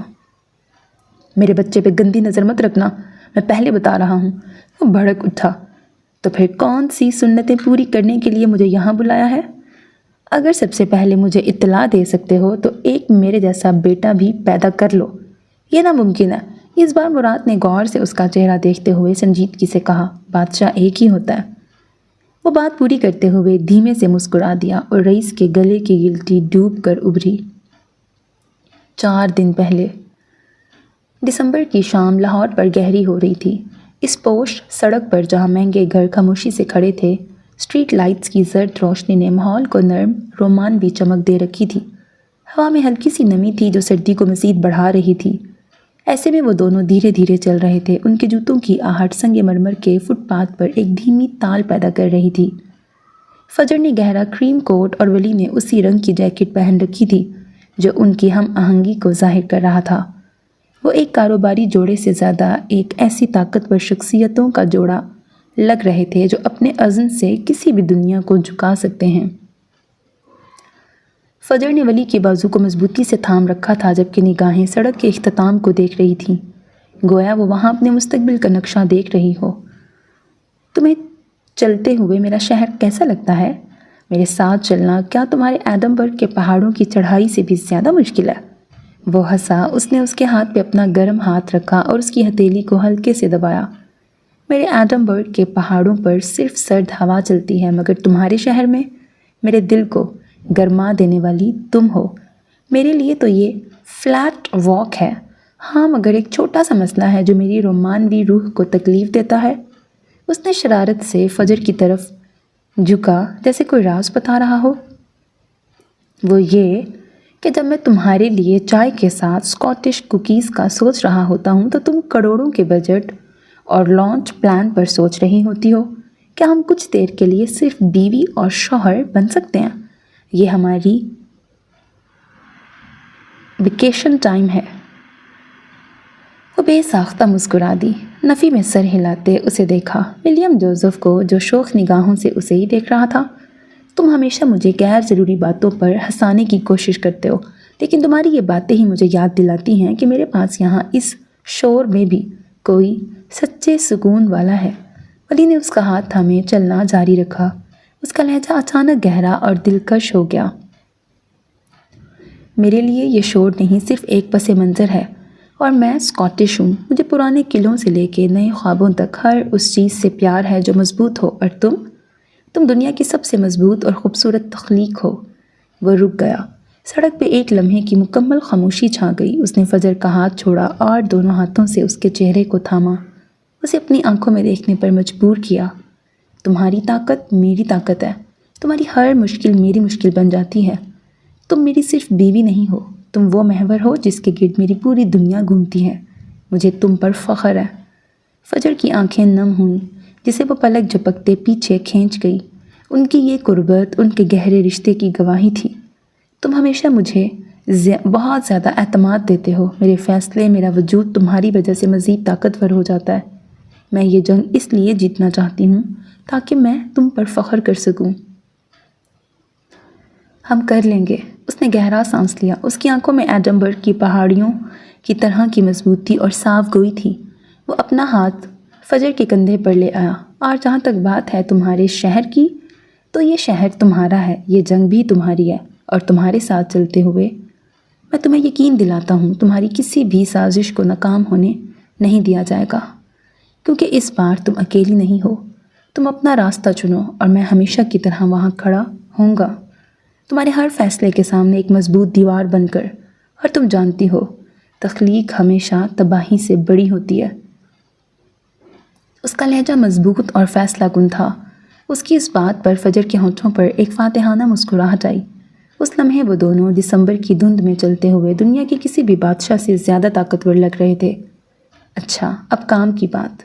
میرے بچے پہ گندی نظر مت رکھنا، میں پہلے بتا رہا ہوں۔ وہ بھڑک اٹھا۔ تو پھر کون سی سنتیں پوری کرنے کے لیے مجھے یہاں بلایا ہے؟ اگر سب سے پہلے مجھے اطلاع دے سکتے ہو تو ایک میرے جیسا بیٹا بھی پیدا کر لو۔ یہ ناممکن ہے۔ اس بار مراد نے غور سے اس کا چہرہ دیکھتے ہوئے سنجیدگی سے کہا، بادشاہ ایک ہی ہوتا ہے۔ وہ بات پوری کرتے ہوئے دھیمے سے مسکرا دیا اور رئیس کے گلے کی گلٹی ڈوب کر ابھری۔ 4 دن پہلے دسمبر کی شام لاہور پر گہری ہو رہی تھی۔ اس پوش سڑک پر جہاں مہنگے گھر خاموشی سے کھڑے تھے، اسٹریٹ لائٹس کی زرد روشنی نے ماحول کو نرم رومانوی چمک دے رکھی تھی۔ ہوا میں ہلکی سی نمی تھی جو سردی کو مزید بڑھا رہی تھی۔ ایسے میں وہ دونوں دھیرے دھیرے چل رہے تھے۔ ان کے جوتوں کی آہٹ سنگ مرمر کے فٹ پاتھ پر ایک دھیمی تال پیدا کر رہی تھی۔ فجر نے گہرا کریم کوٹ اور ولی نے اسی رنگ کی جیکٹ پہن رکھی تھی جو ان کی ہم آہنگی کو ظاہر کر رہا تھا۔ وہ ایک کاروباری جوڑے سے زیادہ ایک ایسی طاقتور شخصیتوں کا جوڑا لگ رہے تھے جو اپنے عزم سے کسی بھی دنیا کو جھکا سکتے ہیں۔ فجر نے ولی کے بازو کو مضبوطی سے تھام رکھا تھا جبکہ نگاہیں سڑک کے اختتام کو دیکھ رہی تھیں، گویا وہ وہاں اپنے مستقبل کا نقشہ دیکھ رہی ہو۔ تمہیں چلتے ہوئے میرا شہر کیسا لگتا ہے؟ میرے ساتھ چلنا کیا تمہارے ایڈمبرگ کے پہاڑوں کی چڑھائی سے بھی زیادہ مشکل ہے؟ وہ ہنسا۔ اس نے اس کے ہاتھ پہ اپنا گرم ہاتھ رکھا اور اس کی ہتھیلی کو ہلکے سے دبایا۔ میرے ایڈمبرگ کے پہاڑوں پر صرف سرد ہوا چلتی ہے، مگر تمہارے شہر میں میرے دل کو گرما دینے والی تم ہو۔ میرے لیے تو یہ فلیٹ واک ہے، ہاں، مگر ایک چھوٹا سا مسئلہ ہے جو میری رومانوی روح کو تکلیف دیتا ہے۔ اس نے شرارت سے فجر کی طرف جھکا جیسے کوئی راز بتا رہا ہو۔ وہ یہ کہ جب میں تمہارے لیے چائے کے ساتھ اسکاٹش کوکیز کا سوچ رہا ہوتا ہوں تو تم کروڑوں کے بجٹ اور لانچ پلان پر سوچ رہی ہوتی ہو۔ کیا ہم کچھ دیر کے لیے صرف بیوی اور شوہر بن سکتے ہیں؟ یہ ہماری ویکیشن ٹائم ہے۔ وہ بے ساختہ مسکرا دی۔ نفی میں سر ہلاتے اسے دیکھا، ولیم جوزف کو جو شوخ نگاہوں سے اسے ہی دیکھ رہا تھا۔ تم ہمیشہ مجھے غیر ضروری باتوں پر ہنسانے کی کوشش کرتے ہو، لیکن تمہاری یہ باتیں ہی مجھے یاد دلاتی ہیں کہ میرے پاس یہاں اس شور میں بھی کوئی سچے سکون والا ہے۔ ولی نے اس کا ہاتھ تھامے چلنا جاری رکھا۔ اس کا لہجہ اچانک گہرا اور دلکش ہو گیا۔ میرے لیے یہ شور نہیں، صرف ایک پس منظر ہے، اور میں اسکاٹش ہوں۔ مجھے پرانے قلعوں سے لے کے نئے خوابوں تک ہر اس چیز سے پیار ہے جو مضبوط ہو، اور تم دنیا کی سب سے مضبوط اور خوبصورت تخلیق ہو۔ وہ رک گیا۔ سڑک پہ ایک لمحے کی مکمل خاموشی چھا گئی۔ اس نے فجر کا ہاتھ چھوڑا اور دونوں ہاتھوں سے اس کے چہرے کو تھاما، اسے اپنی آنکھوں میں دیکھنے پر مجبور کیا۔ تمہاری طاقت میری طاقت ہے، تمہاری ہر مشکل میری مشکل بن جاتی ہے۔ تم میری صرف بیوی نہیں ہو، تم وہ محور ہو جس کے گرد میری پوری دنیا گھومتی ہے۔ مجھے تم پر فخر ہے۔ فجر کی آنکھیں نم ہوئیں، جسے وہ پلک جھپکتے پیچھے کھینچ گئی۔ ان کی یہ قربت ان کے گہرے رشتے کی گواہی تھی۔ تم ہمیشہ مجھے بہت زیادہ اعتماد دیتے ہو۔ میرے فیصلے، میرا وجود تمہاری وجہ سے مزید طاقتور ہو جاتا ہے۔ میں یہ جنگ اس لیے جیتنا چاہتی ہوں تاکہ میں تم پر فخر کر سکوں۔ ہم کر لیں گے۔ اس نے گہرا سانس لیا۔ اس کی آنکھوں میں ایڈمبرگ کی پہاڑیوں کی طرح کی مضبوطی اور صاف گوئی تھی۔ وہ اپنا ہاتھ فجر کے کندھے پر لے آیا۔ اور جہاں تک بات ہے تمہارے شہر کی، تو یہ شہر تمہارا ہے، یہ جنگ بھی تمہاری ہے، اور تمہارے ساتھ چلتے ہوئے میں تمہیں یقین دلاتا ہوں تمہاری کسی بھی سازش کو ناکام ہونے نہیں دیا جائے گا، کیونکہ اس بار تم اکیلی نہیں ہو۔ تم اپنا راستہ چنو اور میں ہمیشہ کی طرح وہاں کھڑا ہوں گا، تمہارے ہر فیصلے کے سامنے ایک مضبوط دیوار بن کر۔ اور تم جانتی ہو، تخلیق ہمیشہ تباہی سے بڑی ہوتی ہے۔ اس کا لہجہ مضبوط اور فیصلہ کن تھا۔ اس کی اس بات پر فجر کے ہونٹوں پر ایک فاتحانہ مسکراہٹ آئی۔ اس لمحے وہ دونوں دسمبر کی دھند میں چلتے ہوئے دنیا کے کسی بھی بادشاہ سے زیادہ طاقتور لگ رہے تھے۔ اچھا، اب کام کی بات۔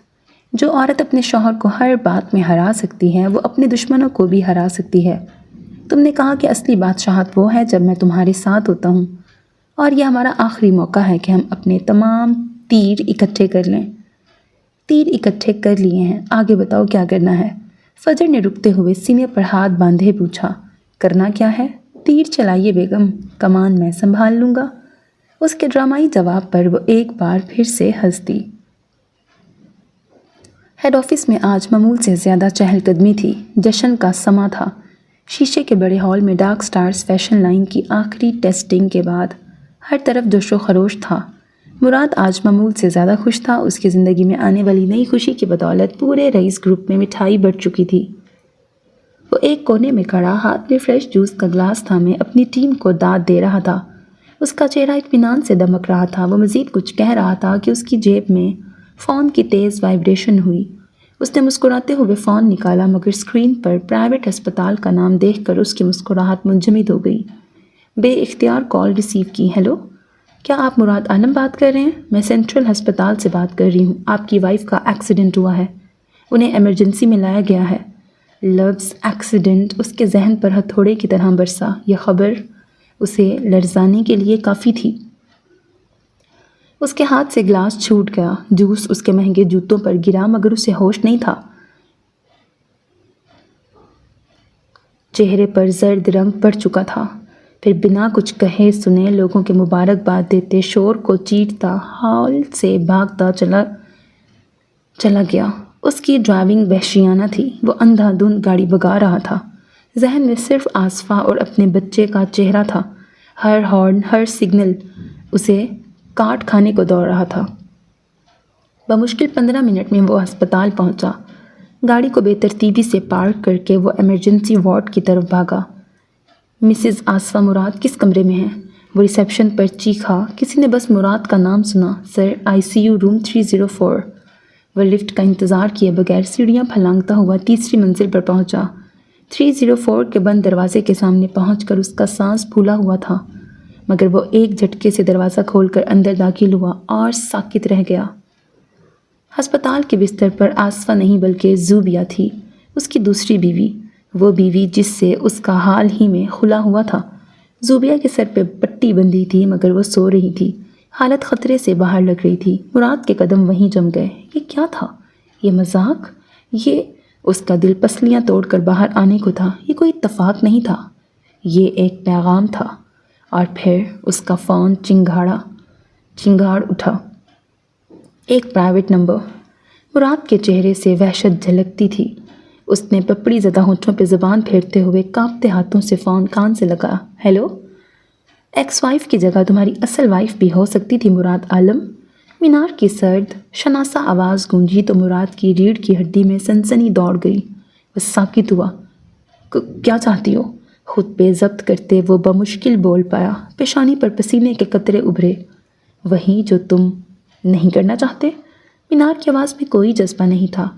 جو عورت اپنے شوہر کو ہر بات میں ہرا سکتی ہے، وہ اپنے دشمنوں کو بھی ہرا سکتی ہے۔ تم نے کہا کہ اصلی بادشاہت وہ ہے جب میں تمہارے ساتھ ہوتا ہوں، اور یہ ہمارا آخری موقع ہے کہ ہم اپنے تمام تیر اکٹھے کر لیں۔ تیر اکٹھے کر لیے ہیں، آگے بتاؤ کیا کرنا ہے؟ فجر نے رکتے ہوئے سینے پر ہاتھ باندھے پوچھا۔ کرنا کیا ہے؟ تیر چلائیے بیگم، کمان میں سنبھال لوں گا۔ اس کے ڈرامائی جواب پر وہ ایک بار پھر سے ہنس دی۔ ہیڈ آفس میں آج معمول سے زیادہ چہل قدمی تھی۔ جشن کا سماں تھا۔ شیشے کے بڑے ہال میں ڈارک سٹارز فیشن لائن کی آخری ٹیسٹنگ کے بعد ہر طرف جوش و خروش تھا۔ مراد آج معمول سے زیادہ خوش تھا۔ اس کی زندگی میں آنے والی نئی خوشی کی بدولت پورے رئیس گروپ میں مٹھائی بٹ چکی تھی۔ وہ ایک کونے میں کھڑا ہاتھ میں فریش جوس کا گلاس تھامے اپنی ٹیم کو داد دے رہا تھا۔ اس کا چہرہ اطمینان سے دمک رہا تھا۔ وہ مزید کچھ کہہ رہا تھا کہ اس کی جیب میں فون کی تیز وائبریشن ہوئی۔ اس نے مسکراتے ہوئے فون نکالا، مگر اسکرین پر پرائیویٹ ہسپتال کا نام دیکھ کر اس کی مسکراہٹ منجمد ہو گئی۔ بے اختیار کال ریسیو کی۔ ہیلو، کیا آپ مراد عالم بات کر رہے ہیں؟ میں سینٹرل ہسپتال سے بات کر رہی ہوں۔ آپ کی وائف کا ایکسیڈنٹ ہوا ہے، انہیں ایمرجنسی میں لایا گیا ہے۔ لفظ ایکسیڈنٹ اس کے ذہن پر ہتھوڑے کی طرح برسا۔ یہ خبر اسے لرزانے کے لیے کافی تھی۔ اس کے ہاتھ سے گلاس چھوٹ گیا۔ جوس اس کے مہنگے جوتوں پر گرا، مگر اسے ہوش نہیں تھا۔ چہرے پر زرد رنگ پڑ چکا تھا۔ پھر بنا کچھ کہے سنے لوگوں کے مبارکباد دیتے شور کو چیرتا ہال سے بھاگتا چلا گیا۔ اس کی ڈرائیونگ وحشیانہ تھی۔ وہ اندھا دھند گاڑی بھگا رہا تھا۔ ذہن میں صرف آصفہ اور اپنے بچے کا چہرہ تھا۔ ہر ہارن، ہر سگنل اسے کاٹ کھانے کو دوڑ رہا تھا۔ بمشکل 15 منٹ میں وہ ہسپتال پہنچا۔ گاڑی کو بے ترتیبی سے پارک کر کے وہ ایمرجنسی وارڈ کی طرف بھاگا۔ مسز آصفہ مراد کس کمرے میں ہیں؟ وہ ریسیپشن پر چیخا۔ کسی نے بس مراد کا نام سنا۔ سر، ICU روم 304۔ وہ لفٹ کا انتظار کیے بغیر سیڑھیاں پھلانگتا ہوا تیسری منزل پر پہنچا۔ 304 کے بند دروازے کے سامنے پہنچ کر اس کا سانس پھولا ہوا تھا، مگر وہ ایک جھٹکے سے دروازہ کھول کر اندر داخل ہوا اور ساکت رہ گیا۔ ہسپتال کے بستر پر آصفہ نہیں بلکہ زوبیہ تھی، اس کی دوسری بیوی، وہ بیوی جس سے اس کا حال ہی میں خلا ہوا تھا۔ زوبیہ کے سر پہ پٹی بندھی تھی مگر وہ سو رہی تھی۔ حالت خطرے سے باہر لگ رہی تھی۔ مراد کے قدم وہیں جم گئے۔ یہ کیا تھا؟ یہ مذاق؟ یہ اس کا دل پسلیاں توڑ کر باہر آنے کو تھا۔ یہ کوئی اتفاق نہیں تھا، یہ ایک پیغام تھا۔ اور پھر اس کا فون چنگاڑ اٹھا۔ ایک پرائیویٹ نمبر۔ مراد کے چہرے سے وحشت جھلکتی تھی۔ اس نے پپڑی زدہ ہونٹوں پہ زبان پھیرتے ہوئے کانپتے ہاتھوں سے فون کان سے لگایا۔ ہیلو؟ ایکس وائف کی جگہ تمہاری اصل وائف بھی ہو سکتی تھی مراد عالم۔ مینار کی سرد شناسا آواز گونجی تو مراد کی ریڑھ کی ہڈی میں سنسنی دوڑ گئی۔ وہ ساکت ہوا۔ کیا چاہتی ہو؟ خود پہ ضبط کرتے وہ بمشکل بول پایا۔ پیشانی پر پسینے کے قطرے ابھرے۔ وہی جو تم نہیں کرنا چاہتے؟ مینار کی آواز میں کوئی جذبہ نہیں تھا۔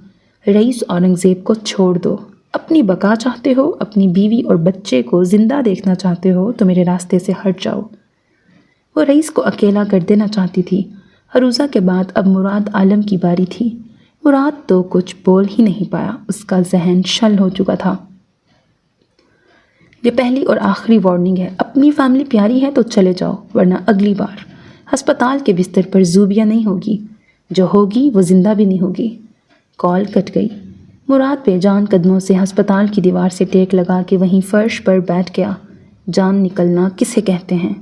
رئیس اورنگزیب کو چھوڑ دو۔ اپنی بقا چاہتے ہو، اپنی بیوی اور بچے کو زندہ دیکھنا چاہتے ہو تو میرے راستے سے ہٹ جاؤ۔ وہ رئیس کو اکیلا کر دینا چاہتی تھی۔ عروضہ کے بعد اب مراد عالم کی باری تھی۔ مراد تو کچھ بول ہی نہیں پایا، اس کا ذہن شل ہو چکا تھا۔ یہ پہلی اور آخری وارننگ ہے، اپنی فیملی پیاری ہے تو چلے جاؤ، ورنہ اگلی بار ہسپتال کے بستر پر زوبیہ نہیں ہوگی، جو ہوگی وہ زندہ بھی نہیں ہوگی۔ کال کٹ گئی۔ مراد بے جان قدموں سے ہسپتال کی دیوار سے ٹیک لگا کے وہیں فرش پر بیٹھ گیا۔ جان نکلنا کسے کہتے ہیں،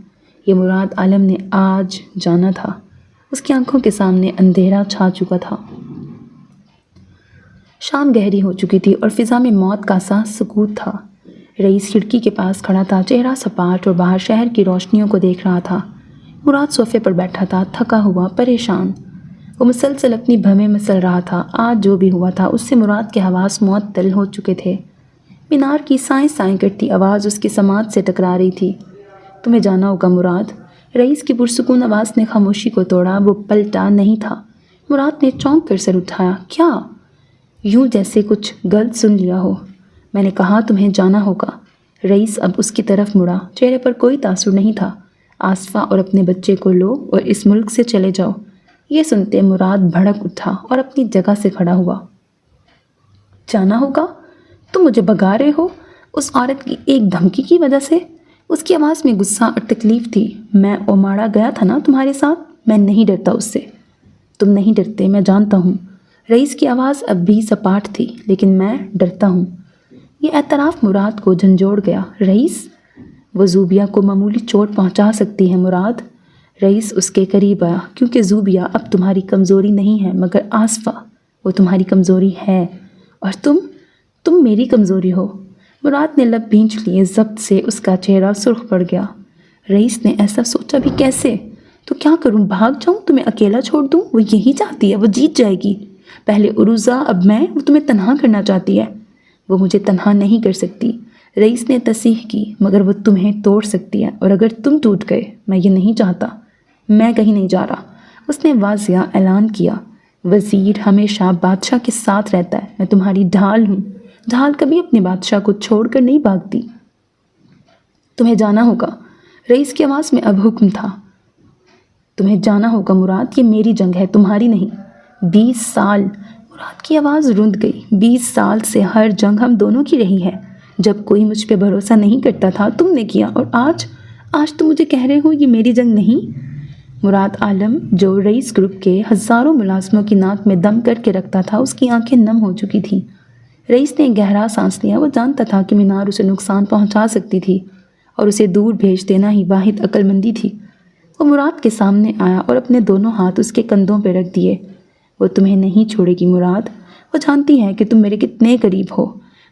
یہ مراد عالم نے آج جانا تھا۔ اس کی آنکھوں کے سامنے اندھیرا چھا چکا تھا۔ شام گہری ہو چکی تھی اور فضا میں موت کا سا سکوت تھا۔ رئیس کھڑکی کے پاس کھڑا تھا، چہرہ سپاٹ اور باہر شہر کی روشنیوں کو دیکھ رہا تھا۔ مراد صوفے پر بیٹھا تھا، تھکا ہوا، پریشان۔ وہ مسلسل اپنی بھویں مسل رہا تھا۔ آج جو بھی ہوا تھا اس سے مراد کے حواس معطل ہو چکے تھے۔ مینار کی سائیں سائیں کرتی آواز اس کی سماعت سے ٹکرا رہی تھی۔ تمہیں جانا ہوگا مراد۔ رئیس کی پرسکون آواز نے خاموشی کو توڑا۔ وہ پلٹا نہیں تھا۔ مراد نے چونک کر سر اٹھایا۔ کیا؟ یوں جیسے کچھ غلط سن لیا ہو۔ میں نے کہا تمہیں جانا ہوگا۔ رئیس اب اس کی طرف مڑا، چہرے پر کوئی تاثر نہیں تھا۔ آصفہ اور اپنے بچے کو لو اور اس ملک سے چلے جاؤ۔ یہ سنتے مراد بھڑک اٹھا اور اپنی جگہ سے کھڑا ہوا۔ جانا ہوگا؟ تم مجھے بھگا رہے ہو اس عورت کی ایک دھمکی کی وجہ سے؟ اس کی آواز میں غصہ اور تکلیف تھی۔ میں اوماڑا گیا تھا نا تمہارے ساتھ، میں نہیں ڈرتا اس سے۔ تم نہیں ڈرتے، میں جانتا ہوں۔ رئیس کی آواز اب بھی سپاٹ تھی، لیکن میں ڈرتا ہوں۔ یہ اعتراف مراد کو جھنجھوڑ گیا۔ رئیس؟ وہ زوبیہ کو معمولی چوٹ پہنچا سکتی ہے مراد۔ رئیس اس کے قریب آیا۔ کیونکہ زوبیہ اب تمہاری کمزوری نہیں ہے مگر آصفہ، وہ تمہاری کمزوری ہے، اور تم میری کمزوری ہو۔ مراد نے لب بھینچ لیے، ضبط سے اس کا چہرہ سرخ پڑ گیا۔ رئیس نے ایسا سوچا بھی کیسے؟ تو کیا کروں، بھاگ جاؤں، تمہیں اکیلا چھوڑ دوں؟ وہ یہی چاہتی ہے، وہ جیت جائے گی۔ پہلے عروضہ، اب میں، وہ تمہیں تنہا کرنا چاہتی ہے۔ وہ مجھے تنہا نہیں کر سکتی، رئیس نے تصحیح کی، مگر وہ تمہیں توڑ سکتی ہے، اور اگر تم ٹوٹ گئے، میں یہ نہیں چاہتا۔ میں کہیں نہیں جا رہا، اس نے واضح اعلان کیا۔ وزیر ہمیشہ بادشاہ کے ساتھ رہتا ہے، میں تمہاری ڈھال ہوں، ڈھال کبھی اپنے بادشاہ کو چھوڑ کر نہیں بھاگتی۔ تمہیں جانا ہوگا۔ رئیس کی آواز میں اب حکم تھا۔ تمہیں جانا ہوگا مراد، یہ میری جنگ ہے، تمہاری نہیں۔ 20 سال، مراد کی آواز رند گئی۔ 20 سال سے ہر جنگ ہم دونوں کی رہی ہے۔ جب کوئی مجھ پہ بھروسہ نہیں کرتا تھا تم نے کیا، اور آج تم مجھے کہہ رہے ہو یہ میری جنگ نہیں۔ مراد عالم، جو رئیس گروپ کے ہزاروں ملازموں کی ناک میں دم کر کے رکھتا تھا، اس کی آنکھیں نم ہو چکی تھیں۔ رئیس نے گہرا سانس لیا۔ وہ جانتا تھا کہ مینار اسے نقصان پہنچا سکتی تھی، اور اسے دور بھیج دینا ہی واحد عقل مندی تھی۔ وہ مراد کے سامنے آیا اور اپنے دونوں ہاتھ اس کے کندھوں پہ رکھ دیے۔ وہ تمہیں نہیں چھوڑے گی مراد، وہ جانتی ہے کہ تم میرے کتنے قریب ہو۔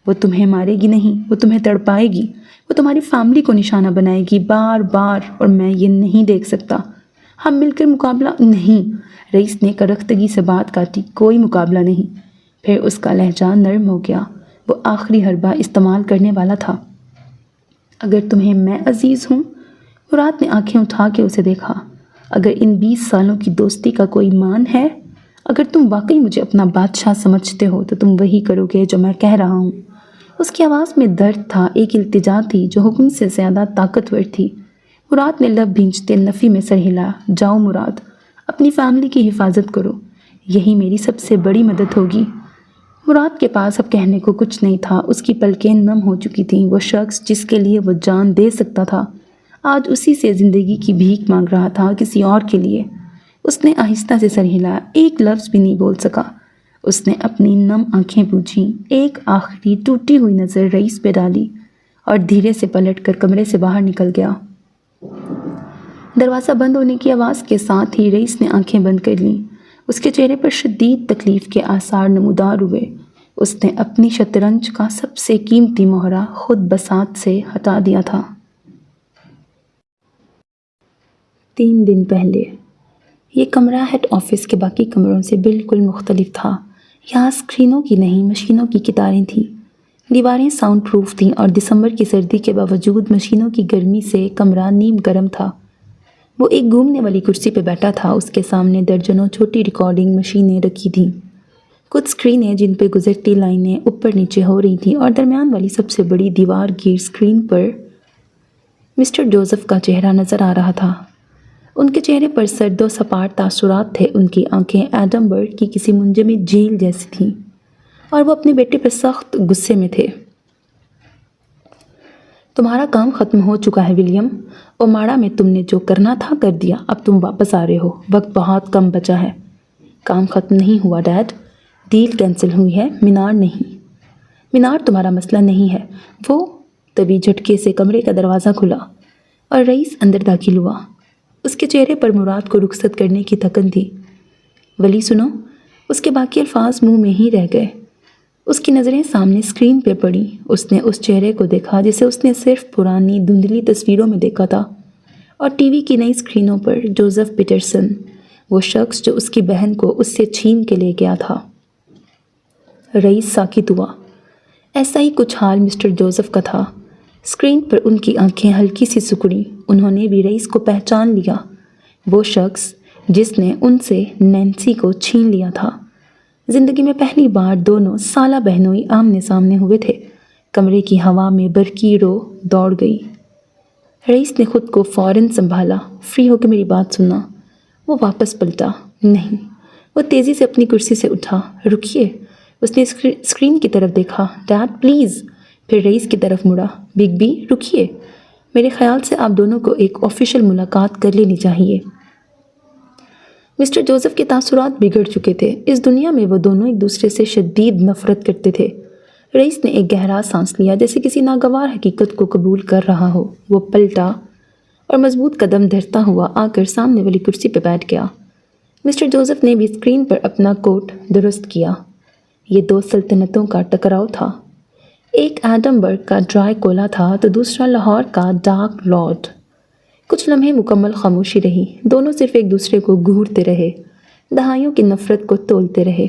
وہ تمہیں مارے گی نہیں، وہ تمہیں تڑپائے گی، وہ تمہاری فیملی کو نشانہ بنائے گی بار بار، اور میں یہ نہیں دیکھ سکتا۔ ہم مل کر مقابلہ نہیں۔ رئیس نے کرختگی سے بات کاٹی، کوئی مقابلہ نہیں۔ پھر اس کا لہجہ نرم ہو گیا، وہ آخری حربہ استعمال کرنے والا تھا۔ اگر تمہیں میں عزیز ہوں؟ مراد نے آنکھیں اٹھا کے اسے دیکھا۔ اگر ان 20 سالوں کی دوستی کا کوئی مان ہے، اگر تم واقعی مجھے اپنا بادشاہ سمجھتے ہو تو تم وہی کرو گے جو میں کہہ رہا ہوں۔ اس کی آواز میں درد تھا، ایک التجا تھی جو حکم سے زیادہ طاقتور تھی۔ مراد نے لب بھینچتے نفی میں سر ہلایا۔ جاؤ مراد، اپنی فیملی کی حفاظت کرو، یہی میری سب سے بڑی مدد ہوگی۔ مراد کے پاس اب کہنے کو کچھ نہیں تھا، اس کی پلکیں نم ہو چکی تھیں۔ وہ شخص جس کے لیے وہ جان دے سکتا تھا آج اسی سے زندگی کی بھیک مانگ رہا تھا، کسی اور کے لیے۔ اس نے آہستہ سے سر ہلایا، ایک لفظ بھی نہیں بول سکا۔ اس نے اپنی نم آنکھیں پوچھیں، ایک آخری ٹوٹی ہوئی نظر رئیس پہ ڈالی اور دھیرے سے پلٹ کر کمرے سے باہر نکل گیا۔ دروازہ بند ہونے کی آواز کے ساتھ ہی رئیس نے آنکھیں بند کر لیں۔ اس کے چہرے پر شدید تکلیف کے آثار نمودار ہوئے۔ اس نے اپنی شطرنج کا سب سے قیمتی مہرہ خود بساط سے ہٹا دیا تھا۔ 3 دن پہلے یہ کمرہ ہیڈ آفس کے باقی کمروں سے بالکل مختلف تھا۔ یہاں اسکرینوں کی نہیں، مشینوں کی قطاریں تھیں۔ دیواریں ساؤنڈ پروف تھیں اور دسمبر کی سردی کے باوجود مشینوں کی گرمی سے کمرہ نیم گرم تھا۔ وہ ایک گھومنے والی کرسی پہ بیٹھا تھا، اس کے سامنے درجنوں چھوٹی ریکارڈنگ مشینیں رکھی تھیں۔ کچھ اسکرینیں جن پہ گزرتی لائنیں اوپر نیچے ہو رہی تھیں، اور درمیان والی سب سے بڑی دیوار گیر اسکرین پر مسٹر جوزف کا چہرہ نظر آ رہا تھا۔ ان کے چہرے پر سرد و سپاٹ تاثرات تھے، ان کی آنکھیں ایڈم برڈ کی کسی منجمد جھیل جیسی تھیں، اور وہ اپنے بیٹے پر سخت غصے میں تھے۔ تمہارا کام ختم ہو چکا ہے ولیم، اوماڑا میں تم نے جو کرنا تھا کر دیا، اب تم واپس آ رہے ہو، وقت بہت کم بچا ہے۔ کام ختم نہیں ہوا ڈیڈ، ڈیل کینسل ہوئی ہے، مینار نہیں۔ مینار تمہارا مسئلہ نہیں ہے۔ وہ تبھی جھٹکے سے کمرے کا دروازہ کھلا اور رئیس اندر داخل ہوا۔ اس کے چہرے پر مراد کو رخصت کرنے کی تھکن تھی۔ ولی سنو، اس کے باقی الفاظ منہ میں ہی رہ گئے۔ اس کی نظریں سامنے اسکرین پہ پڑیں۔ اس نے اس چہرے کو دیکھا جسے اس نے صرف پرانی دھندلی تصویروں میں دیکھا تھا، اور ٹی وی کی نئی اسکرینوں پر جوزف پیٹرسن، وہ شخص جو اس کی بہن کو اس سے چھین کے لے گیا تھا۔ رئیس ساکت ہوا۔ ایسا ہی کچھ حال مسٹر جوزف کا تھا۔ اسکرین پر ان کی آنکھیں ہلکی سی سکڑیں۔ انہوں نے بھی رئیس کو پہچان لیا، وہ شخص جس نے ان سے نینسی کو چھین لیا تھا۔ زندگی میں پہلی بار دونوں سالہ بہنوئی آمنے سامنے ہوئے تھے۔ کمرے کی ہوا میں برقی رو دوڑ گئی۔ رئیس نے خود کو فوراً سنبھالا۔ فری ہو کے میری بات سننا۔ وہ واپس پلٹا۔ نہیں۔ وہ تیزی سے اپنی کرسی سے اٹھا۔ رکیے۔ اس نے اسکرین کی طرف دیکھا۔ ڈیڈ پلیز۔ پھر رئیس کی طرف مڑا۔ بگ بی رکیے، میرے خیال سے آپ دونوں کو ایک آفیشیل ملاقات کر لینی چاہیے۔ مسٹر جوزف کے تاثرات بگڑ چکے تھے۔ اس دنیا میں وہ دونوں ایک دوسرے سے شدید نفرت کرتے تھے۔ رئیس نے ایک گہرا سانس لیا، جیسے کسی ناگوار حقیقت کو قبول کر رہا ہو۔ وہ پلٹا اور مضبوط قدم دھرتا ہوا آ کر سامنے والی کرسی پہ بیٹھ گیا۔ مسٹر جوزف نے بھی اسکرین پر اپنا کوٹ درست کیا۔ یہ 2 سلطنتوں کا ٹکراؤ تھا۔ ایک ایڈم برگ کا ڈرائی کولا تھا تو دوسرا لاہور کا ڈارک لارڈ۔ کچھ لمحے مکمل خاموشی رہی۔ دونوں صرف ایک دوسرے کو گھورتے رہے، دہائیوں کی نفرت کو تولتے رہے۔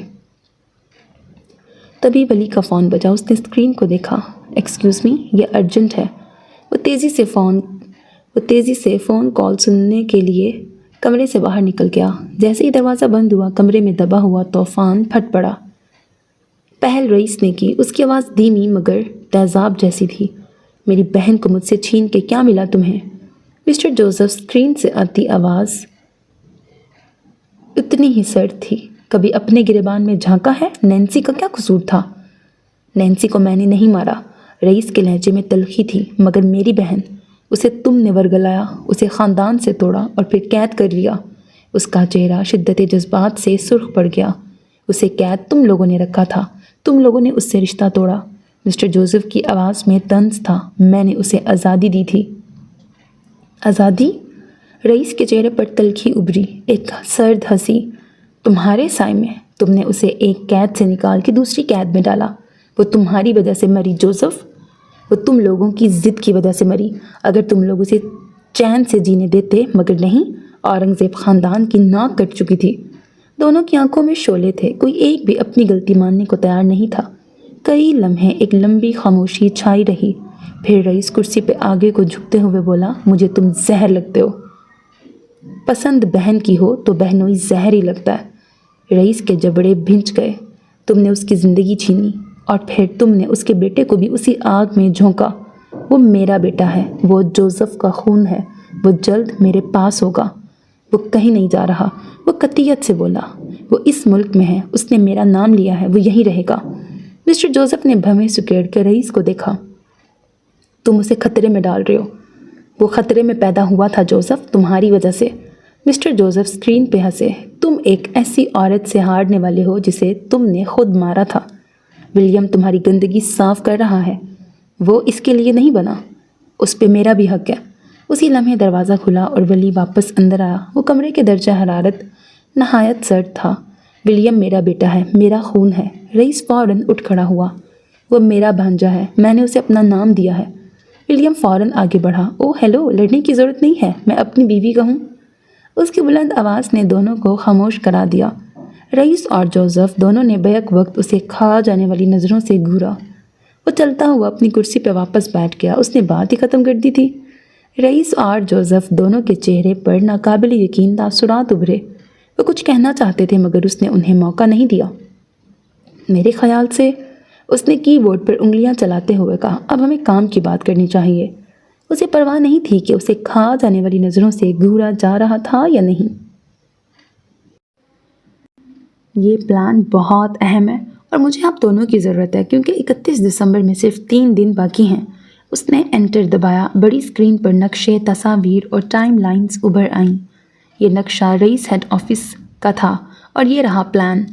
تبھی ولی کا فون بجا۔ اس نے اسکرین کو دیکھا۔ ایکسکیوز می، یہ ارجنٹ ہے۔ وہ تیزی سے فون کال سننے کے لیے کمرے سے باہر نکل گیا۔ جیسے ہی دروازہ بند ہوا، کمرے میں دبا ہوا طوفان پھٹ پڑا۔ پہل رئیس نے کی۔ اس کی آواز دھیمی مگر تیزاب جیسی تھی۔ میری بہن کو مجھ سے چھین کے کیا ملا تمہیں؟ مسٹر جوزف اسکرین سے آتی آواز اتنی ہی سرد تھی۔ کبھی اپنے گریبان میں جھانکا ہے؟ نینسی کا کیا قصور تھا؟ نینسی کو میں نے نہیں مارا۔ رئیس کے لہجے میں تلخی تھی۔ مگر میری بہن، اسے تم نے ورگلایا، اسے خاندان سے توڑا اور پھر قید کر لیا۔ اس کا چہرہ شدت جذبات سے سرخ پڑ گیا۔ اسے قید تم لوگوں نے رکھا تھا، تم لوگوں نے اس سے رشتہ توڑا۔ مسٹر جوزف کی آواز میں طنز تھا۔ میں نے اسے آزادی دی تھی۔ آزادی؟ رئیس کے چہرے پر تلخی ابھری، ایک سرد ہنسی۔ تمہارے سائے میں تم نے اسے ایک قید سے نکال کے دوسری قید میں ڈالا۔ وہ تمہاری وجہ سے مری جوزف، وہ تم لوگوں کی ضد کی وجہ سے مری۔ اگر تم لوگ اسے چین سے جینے دیتے، مگر نہیں، اورنگزیب خاندان کی ناک کٹ چکی تھی۔ دونوں کی آنکھوں میں شعلے تھے، کوئی ایک بھی اپنی غلطی ماننے کو تیار نہیں تھا۔ کئی لمحے ایک لمبی خاموشی چھائی رہی، پھر رئیس کرسی پہ آگے کو جھکتے ہوئے بولا، مجھے تم زہر لگتے ہو۔ پسند بہن کی ہو تو بہنوئی زہر ہی لگتا ہے۔ رئیس کے جبڑے بھنچ گئے۔ تم نے اس کی زندگی چھینی، اور پھر تم نے اس کے بیٹے کو بھی اسی آگ میں جھونکا۔ وہ میرا بیٹا ہے، وہ جوزف کا خون ہے، وہ جلد میرے پاس ہوگا۔ وہ کہیں نہیں جا رہا، وہ قطعیت سے بولا۔ وہ اس ملک میں ہے، اس نے میرا نام لیا ہے، وہ یہی رہے گا۔ مسٹر جوزف نے بھویں سکیڑ کر رئیس کو دیکھا۔ تم اسے خطرے میں ڈال رہے ہو۔ وہ خطرے میں پیدا ہوا تھا جوزف، تمہاری وجہ سے۔ مسٹر جوزف اسکرین پہ ہنسے۔ تم ایک ایسی عورت سے ہارنے والے ہو جسے تم نے خود مارا تھا۔ ولیم تمہاری گندگی صاف کر رہا ہے، وہ اس کے لیے نہیں بنا۔ اس پہ میرا بھی حق ہے۔ اسی لمحے دروازہ کھلا اور ولی واپس اندر آیا۔ وہ کمرے کے درجہ حرارت نہایت سرد تھا۔ ولیم میرا بیٹا ہے، میرا خون ہے۔ رئیس فوراً اٹھ کھڑا ہوا۔ وہ میرا بھانجا ہے، میں نے اسے اپنا نام دیا ہے۔ ولیم فوراً آگے بڑھا۔ او ہیلو، لڑنے کی ضرورت نہیں ہے، میں اپنی بیوی کا ہوں۔ اس کی بلند آواز نے دونوں کو خاموش کرا دیا۔ رئیس اور جوزف دونوں نے بیک وقت اسے کھا جانے والی نظروں سے گھورا۔ وہ چلتا ہوا اپنی کرسی پہ واپس بیٹھ گیا۔ اس نے بات ہی ختم کر دی تھی۔ رئیس اور جوزف دونوں کے چہرے پر ناقابل یقین تاثرات ابھرے۔ وہ کچھ کہنا چاہتے تھے مگر اس نے انہیں موقع نہیں دیا۔ میرے خیال سے، اس نے کی بورڈ پر انگلیاں چلاتے ہوئے کہا، اب ہمیں کام کی بات کرنی چاہیے۔ اسے پرواہ نہیں تھی کہ اسے کھا جانے والی نظروں سے گھورا جا رہا تھا یا نہیں۔ یہ پلان بہت اہم ہے اور مجھے آپ دونوں کی ضرورت ہے کیونکہ 31 دسمبر میں صرف 3 دن باقی ہیں۔ اس نے انٹر دبایا۔ بڑی اسکرین پر نقشے، تصاویر اور ٹائم لائنز ابھر آئیں۔ یہ نقشہ رئیس ہیڈ آفس کا تھا اور یہ رہا پلان۔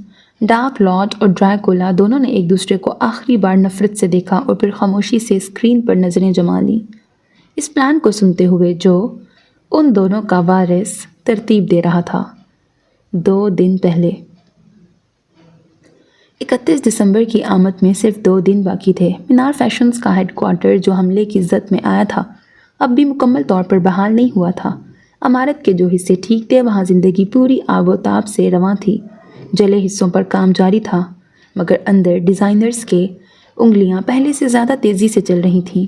ڈارک لارڈ اور ڈریکولا دونوں نے ایک دوسرے کو آخری بار نفرت سے دیکھا اور پھر خاموشی سے اسکرین پر نظریں جما لیں۔ اس پلان کو سنتے ہوئے جو ان دونوں کا وارث ترتیب دے رہا تھا۔ 2 دن پہلے 31 دسمبر کی آمد میں صرف 2 دن باقی تھے۔ مینار فیشنز کا ہیڈ کوارٹر جو حملے کی زد میں آیا تھا اب بھی مکمل طور پر بحال نہیں ہوا تھا۔ عمارت کے جو حصے ٹھیک تھے وہاں زندگی پوری آب و تاب سے رواں تھی۔ جلے حصوں پر کام جاری تھا مگر اندر ڈیزائنرز کے انگلیاں پہلے سے زیادہ تیزی سے چل رہی تھیں۔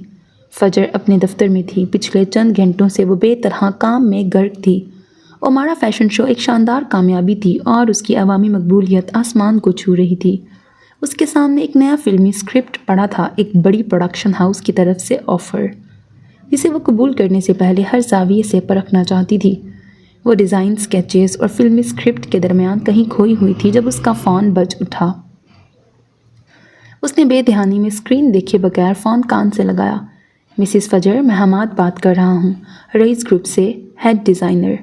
فجر اپنے دفتر میں تھی۔ پچھلے چند گھنٹوں سے وہ بے طرح کام میں غرق تھی۔ اومارا فیشن شو ایک شاندار کامیابی تھی اور اس کی عوامی مقبولیت آسمان کو چھو رہی تھی۔ اس کے سامنے ایک نیا فلمی اسکرپٹ پڑا تھا، ایک بڑی پروڈکشن ہاؤس کی طرف سے آفر، جسے وہ قبول کرنے سے پہلے ہر زاویے سے پرکھنا چاہتی تھی۔ وہ ڈیزائن اسکیچز اور فلمی اسکرپٹ کے درمیان کہیں کھوئی ہوئی تھی جب اس کا فون بج اٹھا۔ اس نے بے دھیانی میں اسکرین دیکھے بغیر فون کان سے لگایا۔ مسز فجر، میں حماد بات کر رہا ہوں، رئیس گروپ سے ہیڈ ڈیزائنر۔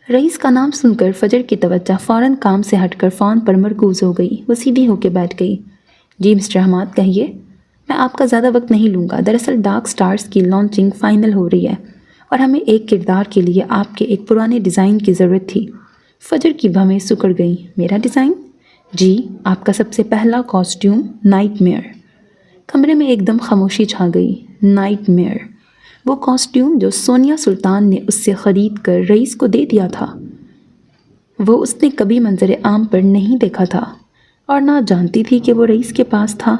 رئیس کا نام سن کر فجر کی توجہ فوراً کام سے ہٹ کر فون پر مرکوز ہو گئی۔ وہ سیدھی ہو کے بیٹھ گئی۔ جی مسٹر حماد، کہیے۔ میں آپ کا زیادہ وقت نہیں لوں گا۔ دراصل ڈارک سٹارز کی لانچنگ فائنل ہو رہی ہے اور ہمیں ایک کردار کے لیے آپ کے ایک پرانے ڈیزائن کی ضرورت تھی۔ فجر کی بھویں سکڑ گئیں۔ میرا ڈیزائن؟ جی، آپ کا سب سے پہلا کاسٹیوم، نائٹ میئر۔ کمرے میں ایک دم خاموشی چھا گئی۔ نائٹ میئر، وہ کاسٹیوم جو سونیا سلطان نے اس سے خرید کر رئیس کو دے دیا تھا۔ وہ اس نے کبھی منظر عام پر نہیں دیکھا تھا اور نہ جانتی تھی کہ وہ رئیس کے پاس تھا۔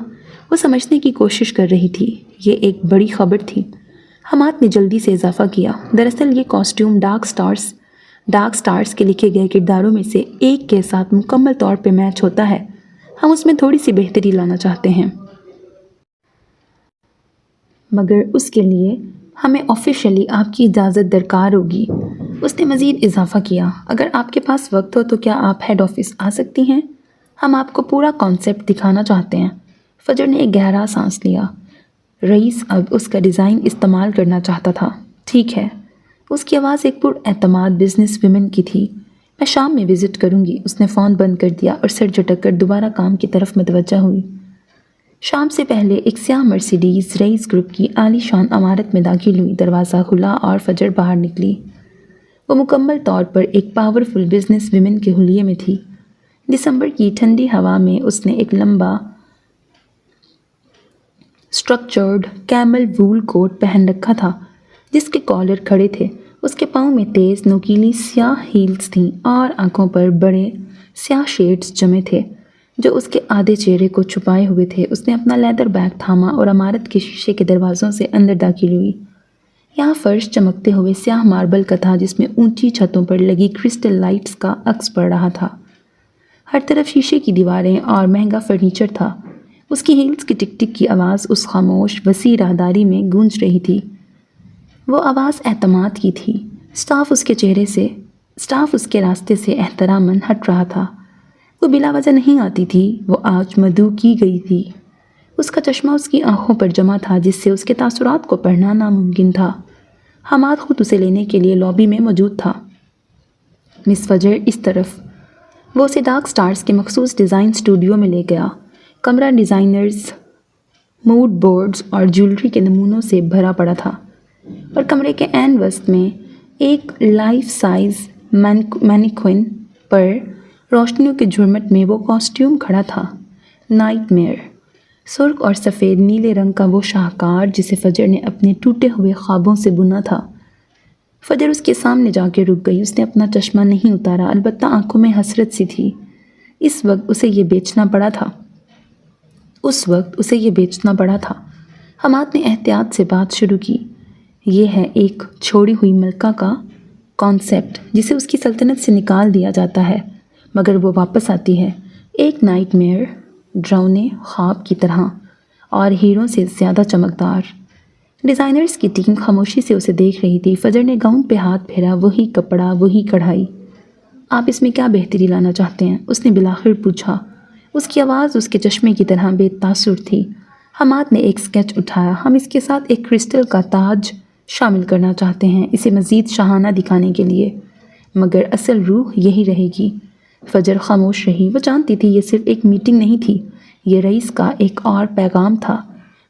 وہ سمجھنے کی کوشش کر رہی تھی۔ یہ ایک بڑی خبر تھی۔ حماد نے جلدی سے اضافہ کیا، دراصل یہ کاسٹیوم ڈارک سٹارز کے لکھے گئے کرداروں میں سے ایک کے ساتھ مکمل طور پہ میچ ہوتا ہے۔ ہم اس میں تھوڑی سی بہتری لانا چاہتے ہیں، مگر اس کے لیے ہمیں آفیشلی آپ کی اجازت درکار ہوگی۔ اس نے مزید اضافہ کیا، اگر آپ کے پاس وقت ہو تو کیا آپ ہیڈ آفس آ سکتی ہیں؟ ہم آپ کو پورا کانسیپٹ دکھانا چاہتے ہیں۔ فجر نے ایک گہرا سانس لیا۔ رئیس اب اس کا ڈیزائن استعمال کرنا چاہتا تھا۔ ٹھیک ہے۔ اس کی آواز ایک پر اعتماد بزنس ویمن کی تھی۔ میں شام میں وزٹ کروں گی۔ اس نے فون بند کر دیا اور سر جھٹک کر دوبارہ کام کی طرف متوجہ ہوئی۔ شام سے پہلے ایک سیاہ مرسیڈیز رئیس گروپ کی عالی شان عمارت میں داخل ہوئی، دروازہ کھلا اور فجر باہر نکلی۔ وہ مکمل طور پر ایک پاورفل بزنس ویمن کے حلیے میں تھی۔ دسمبر کی ٹھنڈی ہوا میں اس نے ایک لمبا اسٹرکچرڈ کیمل وول کوٹ پہن رکھا تھا جس کے کالر کھڑے تھے۔ اس کے پاؤں میں تیز نوکیلی سیاہ ہیلز تھیں اور آنکھوں پر بڑے سیاہ شیڈز جمے تھے جو اس کے آدھے چہرے کو چھپائے ہوئے تھے۔ اس نے اپنا لیدر بیگ تھاما اور عمارت کے شیشے کے دروازوں سے اندر داخل ہوئی۔ یہاں فرش چمکتے ہوئے سیاہ ماربل کا تھا جس میں اونچی چھتوں پر لگی کرسٹل لائٹس کا عکس پڑ رہا تھا۔ ہر طرف شیشے کی دیواریں اور مہنگا فرنیچر تھا۔ اس کی ہیلز کی ٹک ٹک کی آواز اس خاموش وسیع راہداری میں گونج رہی تھی۔ وہ آواز اعتماد کی تھی۔ اسٹاف اس کے راستے سے احتراماً ہٹ رہا تھا۔ وہ بلا وجہ نہیں آتی تھی، وہ آج مدعو کی گئی تھی۔ اس کا چشمہ اس کی آنکھوں پر جمع تھا جس سے اس کے تاثرات کو پڑھنا ناممکن تھا۔ حماد خود اسے لینے کے لیے لابی میں موجود تھا۔ مس فجر اس طرف۔ وہ اسے ڈارک سٹارز کے مخصوص ڈیزائن اسٹوڈیو میں لے گیا۔ کمرہ ڈیزائنرز، موڈ بورڈز اور جیولری کے نمونوں سے بھرا پڑا تھا، اور کمرے کے عین وسط میں ایک لائف سائز مینیکوئن پر روشنیوں کے جھرمٹ میں وہ کاسٹیوم کھڑا تھا، نائٹ میئر۔ سرخ اور سفید نیلے رنگ کا وہ شاہکار جسے فجر نے اپنے ٹوٹے ہوئے خوابوں سے بنا تھا۔ فجر اس کے سامنے جا کے رک گئی۔ اس نے اپنا چشمہ نہیں اتارا، البتہ آنکھوں میں حسرت سی تھی۔ اس وقت اسے یہ بیچنا پڑا تھا۔ حماد نے احتیاط سے بات شروع کی۔ یہ ہے ایک چھوڑی ہوئی ملکہ کا کانسیپٹ جسے اس کی سلطنت سے نکال دیا جاتا ہے مگر وہ واپس آتی ہے، ایک نائٹ میئر، ڈراؤنے خواب کی طرح اور ہیروں سے زیادہ چمکدار۔ ڈیزائنرز کی ٹیم خاموشی سے اسے دیکھ رہی تھی۔ فجر نے گاؤن پہ ہاتھ پھیرا، وہی کپڑا، وہی کڑھائی۔ آپ اس میں کیا بہتری لانا چاہتے ہیں؟ اس نے بالآخر پوچھا۔ اس کی آواز اس کے چشمے کی طرح بے تاثر تھی۔ حماد نے ایک اسکیچ اٹھایا۔ ہم اس کے ساتھ ایک کرسٹل کا تاج شامل کرنا چاہتے ہیں، اسے مزید شاہانہ دکھانے کے لیے، مگر اصل روح یہی رہے گی۔ فجر خاموش رہی۔ وہ جانتی تھی یہ صرف ایک میٹنگ نہیں تھی، یہ رئیس کا ایک اور پیغام تھا۔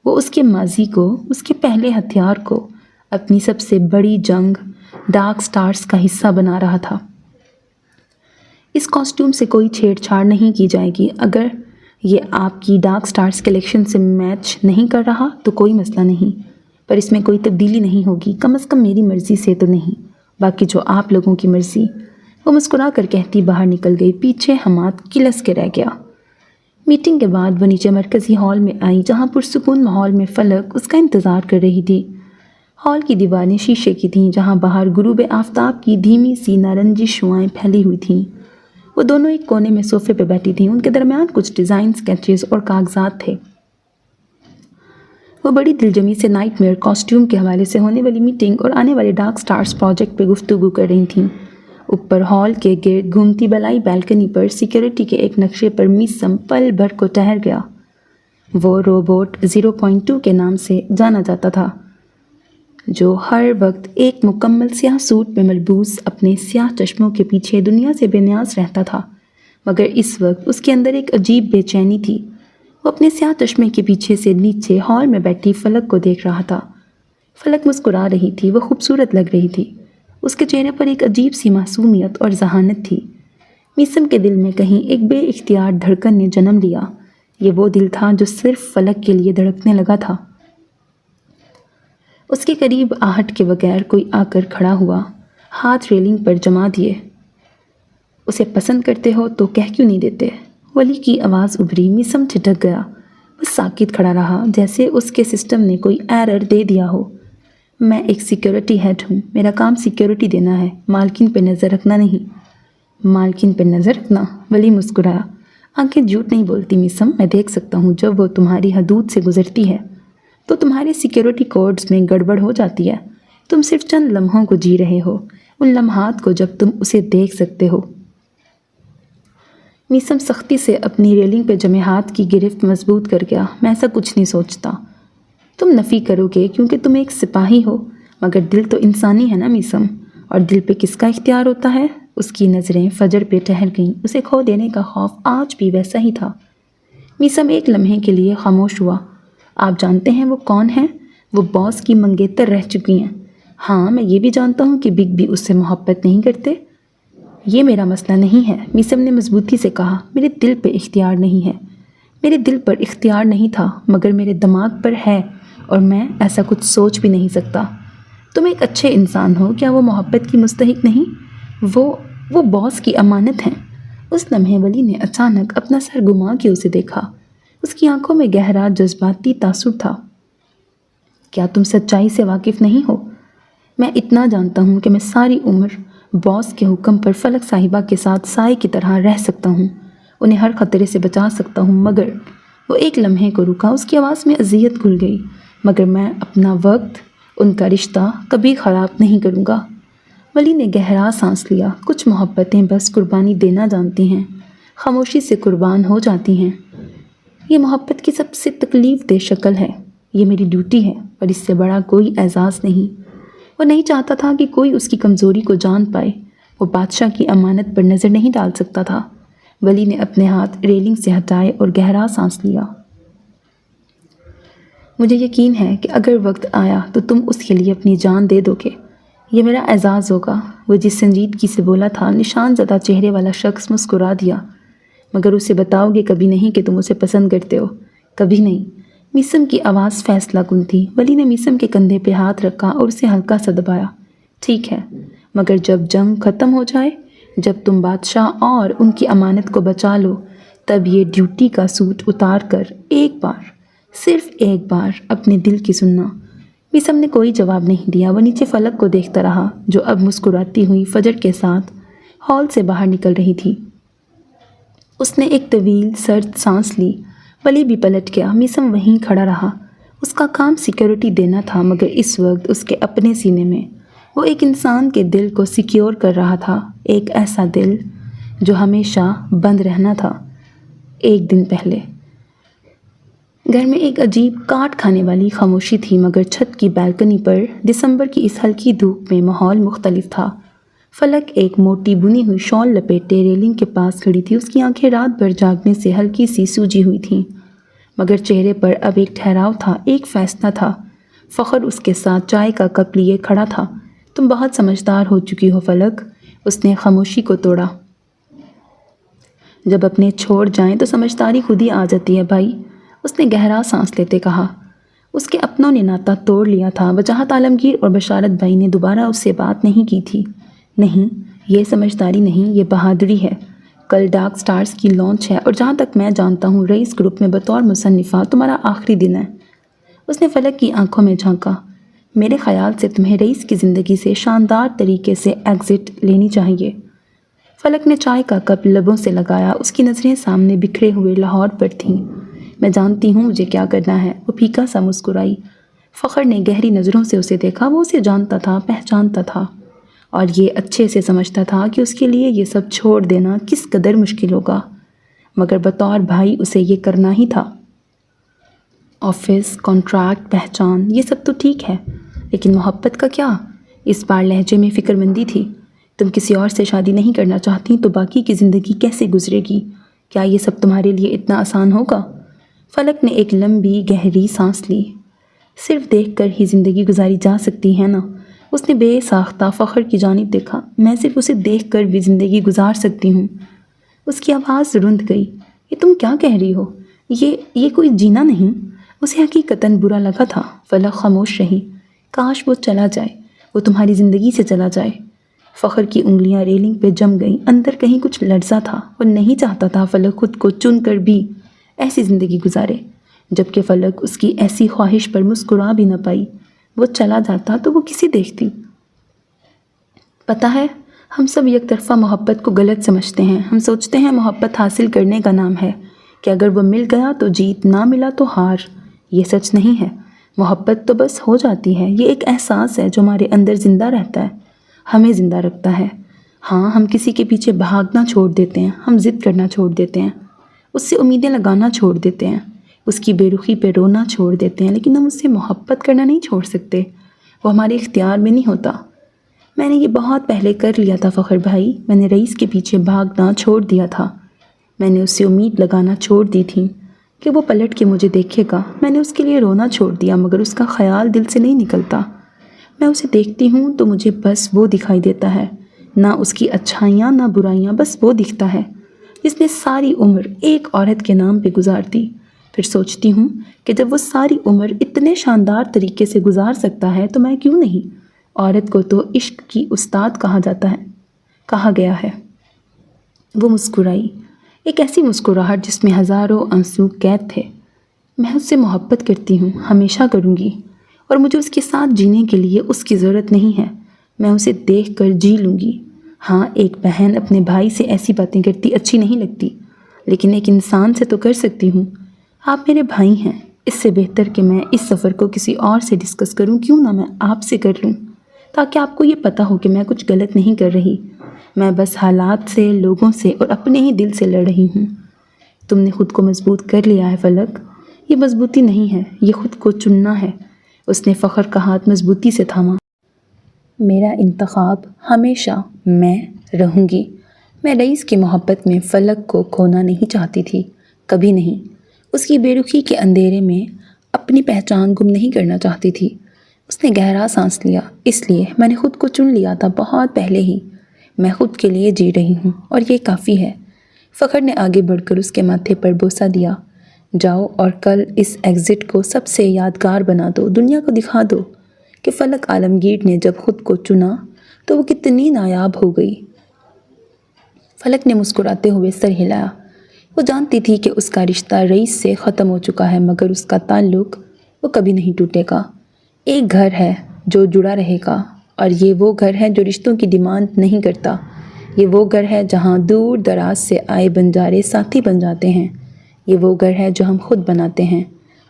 وہ اس کے ماضی کو، اس کے پہلے ہتھیار کو، اپنی سب سے بڑی جنگ ڈارک سٹارز کا حصہ بنا رہا تھا۔ اس کاسٹیوم سے کوئی چھیڑ چھاڑ نہیں کی جائے گی۔ اگر یہ آپ کی ڈارک سٹارز کلیکشن سے میچ نہیں کر رہا تو کوئی مسئلہ نہیں، پر اس میں کوئی تبدیلی نہیں ہوگی، کم از کم میری مرضی سے تو نہیں، باقی جو آپ لوگوں کی مرضی۔ وہ مسکرا کر کہتی باہر نکل گئی۔ پیچھے حماد کلس کے رہ گیا۔ میٹنگ کے بعد وہ نیچے مرکزی ہال میں آئی جہاں پرسکون ماحول میں فلک اس کا انتظار کر رہی تھی۔ ہال کی دیواریں شیشے کی تھیں جہاں باہر غروب آفتاب کی دھیمی سی نارنجی شعاعیں پھیلی ہوئی تھیں۔ وہ دونوں ایک کونے میں صوفے پہ بیٹھی تھیں، ان کے درمیان کچھ ڈیزائن اسکیچز اور کاغذات تھے۔ وہ بڑی دلجمی سے نائٹ میئر کاسٹیوم کے حوالے سے ہونے والی میٹنگ اور آنے والے ڈارک سٹارز پروجیکٹ پہ گفتگو کر رہی تھیں۔ اوپر ہال کے گرد گھومتی بلائی بالکنی پر سیکیورٹی کے ایک نقشے پر میسم پل بھر کو ٹہر گیا۔ وہ روبوٹ 0.2 کے نام سے جانا جاتا تھا، جو ہر وقت ایک مکمل سیاہ سوٹ میں ملبوس اپنے سیاہ چشموں کے پیچھے دنیا سے بے نیاز رہتا تھا، مگر اس وقت اس کے اندر ایک عجیب بے چینی تھی۔ وہ اپنے سیاہ چشمے کے پیچھے سے نیچے ہال میں بیٹھی فلک کو دیکھ رہا تھا۔ فلک مسکرا رہی تھی، وہ خوبصورت لگ رہی تھی۔ اس کے چہرے پر ایک عجیب سی معصومیت اور ذہانت تھی۔ میسم کے دل میں کہیں ایک بے اختیار دھڑکن نے جنم لیا۔ یہ وہ دل تھا جو صرف فلک کے لیے دھڑکنے لگا تھا۔ اس کے قریب آہٹ کے بغیر کوئی آ کر کھڑا ہوا، ہاتھ ریلنگ پر جما دیے۔ اسے پسند کرتے ہو تو کہہ کیوں نہیں دیتے؟ ولی کی آواز ابھری۔ میسم ٹھٹک گیا۔ وہ ساکت کھڑا رہا جیسے اس کے سسٹم نے کوئی ایرر دے دیا ہو۔ میں ایک سیکیورٹی ہیڈ ہوں، میرا کام سیکیورٹی دینا ہے، مالکن پہ نظر رکھنا نہیں۔ مالکن پہ نظر رکھنا؟ ولی مسکرایا۔ آنکھیں جھوٹ نہیں بولتی میسم، میں دیکھ سکتا ہوں جب وہ تمہاری حدود سے گزرتی ہے تو تمہارے سیکیورٹی کوڈز میں گڑبڑ ہو جاتی ہے۔ تم صرف چند لمحوں کو جی رہے ہو، ان لمحات کو جب تم اسے دیکھ سکتے ہو۔ میسم سختی سے اپنی ریلنگ پہ جمے ہاتھ کی گرفت مضبوط کر گیا۔ میں ایسا کچھ نہیں سوچتا۔ تم نفی کرو گے کیونکہ تم ایک سپاہی ہو، مگر دل تو انسانی ہے نا میسم، اور دل پہ کس کا اختیار ہوتا ہے؟ اس کی نظریں فجر پہ ٹہر گئیں۔ اسے کھو دینے کا خوف آج بھی ویسا ہی تھا۔ میسم ایک لمحے کے لیے خاموش ہوا۔ آپ جانتے ہیں وہ کون ہیں؟ وہ باس کی منگیتر رہ چکی ہیں۔ ہاں، میں یہ بھی جانتا ہوں کہ بگ بھی اس سے محبت نہیں کرتے۔ یہ میرا مسئلہ نہیں ہے، میسم نے مضبوطی سے کہا۔ میرے دل پہ اختیار نہیں ہے۔ میرے دل پر اختیار نہیں تھا، مگر میرے دماغ پر ہے، اور میں ایسا کچھ سوچ بھی نہیں سکتا۔ تم ایک اچھے انسان ہو، کیا وہ محبت کی مستحق نہیں؟ وہ باس کی امانت ہیں۔ اس لمحے ولی نے اچانک اپنا سر گھما کے اسے دیکھا۔ اس کی آنکھوں میں گہرا جذباتی تاثر تھا۔ کیا تم سچائی سے واقف نہیں ہو؟ میں اتنا جانتا ہوں کہ میں ساری عمر باس کے حکم پر فلک صاحبہ کے ساتھ سائے کی طرح رہ سکتا ہوں، انہیں ہر خطرے سے بچا سکتا ہوں، مگر وہ ایک لمحے کو رکا، اس کی آواز میں اذیت گھل گئی، مگر میں اپنا وقت، ان کا رشتہ کبھی خراب نہیں کروں گا۔ ولی نے گہرا سانس لیا۔ کچھ محبتیں بس قربانی دینا جانتی ہیں، خاموشی سے قربان ہو جاتی ہیں۔ یہ محبت کی سب سے تکلیف دہ شکل ہے۔ یہ میری ڈیوٹی ہے، اور اس سے بڑا کوئی اعزاز نہیں۔ وہ نہیں چاہتا تھا کہ کوئی اس کی کمزوری کو جان پائے۔ وہ بادشاہ کی امانت پر نظر نہیں ڈال سکتا تھا۔ ولی نے اپنے ہاتھ ریلنگ سے ہٹائے اور گہرا سانس لیا۔ مجھے یقین ہے کہ اگر وقت آیا تو تم اس کے لیے اپنی جان دے دو گے۔ یہ میرا اعزاز ہوگا۔ وہ جس سنجیدگی سے بولا تھا، نشان زدہ چہرے والا شخص مسکرا دیا۔ مگر اسے بتاؤ گے کبھی نہیں کہ تم اسے پسند کرتے ہو؟ کبھی نہیں۔ میسم کی آواز فیصلہ کن تھی۔ ولی نے میسم کے کندھے پہ ہاتھ رکھا اور اسے ہلکا سا دبایا۔ ٹھیک ہے، مگر جب جنگ ختم ہو جائے، جب تم بادشاہ اور ان کی امانت کو بچا لو، تب یہ ڈیوٹی کا سوٹ اتار کر ایک بار، صرف ایک بار اپنے دل کی سننا۔ میسم نے کوئی جواب نہیں دیا۔ وہ نیچے فلک کو دیکھتا رہا، جو اب مسکراتی ہوئی فجر کے ساتھ ہال سے باہر نکل رہی تھی۔ اس نے ایک طویل سرد سانس لی۔ ولی بھی پلٹ گیا۔ میسم وہیں کھڑا رہا۔ اس کا کام سیکیورٹی دینا تھا، مگر اس وقت اس کے اپنے سینے میں وہ ایک انسان کے دل کو سیکیور کر رہا تھا، ایک ایسا دل جو ہمیشہ بند رہنا تھا۔ ایک دن پہلے گھر میں ایک عجیب کاٹ کھانے والی خاموشی تھی، مگر چھت کی بالکنی پر دسمبر کی اس ہلکی دھوپ میں ماحول مختلف تھا۔ فلک ایک موٹی بنی ہوئی شال لپیٹے ریلنگ کے پاس کھڑی تھی۔ اس کی آنکھیں رات بھر جاگنے سے ہلکی سی سوجی ہوئی تھیں، مگر چہرے پر اب ایک ٹھہراؤ تھا، ایک فیصلہ تھا۔ فخر اس کے ساتھ چائے کا کپ لیے کھڑا تھا۔ تم بہت سمجھدار ہو چکی ہو فلک، اس نے خاموشی کو توڑا۔ جب اپنے چھوڑ جائیں تو سمجھداری خود ہی آ جاتی ہے بھائی، اس نے گہرا سانس لیتے کہا۔ اس کے اپنوں نے ناطہ توڑ لیا تھا۔ وجاہت عالمگیر اور بشارت بھائی نے دوبارہ اس سے بات نہیں کی تھی۔ نہیں، یہ سمجھداری نہیں، یہ بہادری ہے۔ کل ڈارک سٹارز کی لانچ ہے، اور جہاں تک میں جانتا ہوں رئیس گروپ میں بطور مصنفہ تمہارا آخری دن ہے۔ اس نے فلک کی آنکھوں میں جھانکا۔ میرے خیال سے تمہیں رئیس کی زندگی سے شاندار طریقے سے ایگزٹ لینی چاہیے۔ فلک نے چائے کا کپ لبوں سے لگایا۔ اس کی نظریں سامنے بکھرے ہوئے لاہور پر تھیں۔ میں جانتی ہوں مجھے کیا کرنا ہے، وہ پھیکا سا مسکرائی۔ فخر نے گہری نظروں سے اسے دیکھا۔ وہ اسے جانتا تھا، پہچانتا تھا، اور یہ اچھے سے سمجھتا تھا کہ اس کے لیے یہ سب چھوڑ دینا کس قدر مشکل ہوگا، مگر بطور بھائی اسے یہ کرنا ہی تھا۔ آفس، کانٹریکٹ، پہچان، یہ سب تو ٹھیک ہے، لیکن محبت کا کیا؟ اس بار لہجے میں فکر مندی تھی۔ تم کسی اور سے شادی نہیں کرنا چاہتی تو باقی کی زندگی کیسے گزرے گی؟ کیا یہ سب تمہارے لیے اتنا آسان ہوگا؟ فلک نے ایک لمبی گہری سانس لی۔ صرف دیکھ کر ہی زندگی گزاری جا سکتی ہے نا؟ اس نے بے ساختہ فخر کی جانب دیکھا۔ میں صرف اسے دیکھ کر بھی زندگی گزار سکتی ہوں۔ اس کی آواز رند گئی۔ یہ تم کیا کہہ رہی ہو؟ یہ کوئی جینا نہیں۔ اسے حقیقتاً برا لگا تھا۔ فلک خاموش رہی۔ کاش وہ چلا جائے، وہ تمہاری زندگی سے چلا جائے۔ فخر کی انگلیاں ریلنگ پہ جم گئیں۔ اندر کہیں کچھ لرزا تھا۔ وہ نہیں چاہتا تھا فلک خود کو چن کر بھی ایسی زندگی گزارے، جبکہ فلک اس کی ایسی خواہش پر مسکرا بھی نہ پائی۔ وہ چلا جاتا تو وہ کسے دیکھتی؟ پتہ ہے، ہم سب یک طرفہ محبت کو غلط سمجھتے ہیں۔ ہم سوچتے ہیں محبت حاصل کرنے کا نام ہے، کہ اگر وہ مل گیا تو جیت، نہ ملا تو ہار۔ یہ سچ نہیں ہے۔ محبت تو بس ہو جاتی ہے۔ یہ ایک احساس ہے جو ہمارے اندر زندہ رہتا ہے، ہمیں زندہ رکھتا ہے۔ ہاں، ہم کسی کے پیچھے بھاگنا چھوڑ دیتے ہیں، ہم ضد کرنا چھوڑ دیتے ہیں، اس سے امیدیں لگانا چھوڑ دیتے ہیں، اس کی بے رخی پہ رونا چھوڑ دیتے ہیں، لیکن ہم اس سے محبت کرنا نہیں چھوڑ سکتے۔ وہ ہمارے اختیار میں نہیں ہوتا۔ میں نے یہ بہت پہلے کر لیا تھا فخر بھائی۔ میں نے رئیس کے پیچھے بھاگنا چھوڑ دیا تھا۔ میں نے اس سے امید لگانا چھوڑ دی تھی۔ کہ وہ پلٹ کے مجھے دیکھے گا۔ میں نے اس کے لیے رونا چھوڑ دیا مگر اس کا خیال دل سے نہیں نکلتا۔ میں اسے دیکھتی ہوں تو مجھے بس وہ دکھائی دیتا ہے، نہ اس کی اچھائیاں نہ برائیاں، بس وہ دکھتا ہے جس نے ساری عمر ایک عورت کے نام پہ گزار دی۔ پھر سوچتی ہوں کہ جب وہ ساری عمر اتنے شاندار طریقے سے گزار سکتا ہے تو میں کیوں نہیں؟ عورت کو تو عشق کی استاد کہا گیا ہے۔ وہ مسکرائی، ایک ایسی مسکراہٹ جس میں ہزاروں آنسو قید تھے۔ میں اس سے محبت کرتی ہوں، ہمیشہ کروں گی، اور مجھے اس کے ساتھ جینے کے لیے اس کی ضرورت نہیں ہے۔ میں اسے دیکھ کر جی لوں گی۔ ہاں، ایک بہن اپنے بھائی سے ایسی باتیں کرتی اچھی نہیں لگتی، لیکن ایک انسان سے تو کر سکتی ہوں۔ آپ میرے بھائی ہیں، اس سے بہتر کہ میں اس سفر کو کسی اور سے ڈسکس کروں، کیوں نہ میں آپ سے کر لوں، تاکہ آپ کو یہ پتہ ہو کہ میں کچھ غلط نہیں کر رہی۔ میں بس حالات سے، لوگوں سے اور اپنے ہی دل سے لڑ رہی ہوں۔ تم نے خود کو مضبوط کر لیا ہے فلک۔ یہ مضبوطی نہیں ہے، یہ خود کو چننا ہے۔ اس نے فخر کا ہاتھ مضبوطی سے تھاما۔ میرا انتخاب ہمیشہ میں رہوں گی۔ میں رئیس کی محبت میں فلک کو کھونا نہیں چاہتی تھی، کبھی نہیں۔ اس کی بے رخی کے اندھیرے میں اپنی پہچان گم نہیں کرنا چاہتی تھی۔ اس نے گہرا سانس لیا۔ اس لیے میں نے خود کو چن لیا تھا بہت پہلے ہی۔ میں خود کے لیے جی رہی ہوں اور یہ کافی ہے۔ فخر نے آگے بڑھ کر اس کے ماتھے پر بوسہ دیا۔ جاؤ اور کل اس ایگزٹ کو سب سے یادگار بنا دو، دنیا کو دکھا دو کہ فلک عالمگیر نے جب خود کو چنا تو وہ کتنی نایاب ہو گئی۔ فلک نے مسکراتے ہوئے سر ہلایا۔ وہ جانتی تھی کہ اس کا رشتہ رئیس سے ختم ہو چکا ہے، مگر اس کا تعلق وہ کبھی نہیں ٹوٹے گا۔ ایک گھر ہے جو جڑا رہے گا، اور یہ وہ گھر ہے جو رشتوں کی ڈیمانڈ نہیں کرتا۔ یہ وہ گھر ہے جہاں دور دراز سے آئے بنجارے ساتھی بن جاتے ہیں۔ یہ وہ گھر ہے جو ہم خود بناتے ہیں،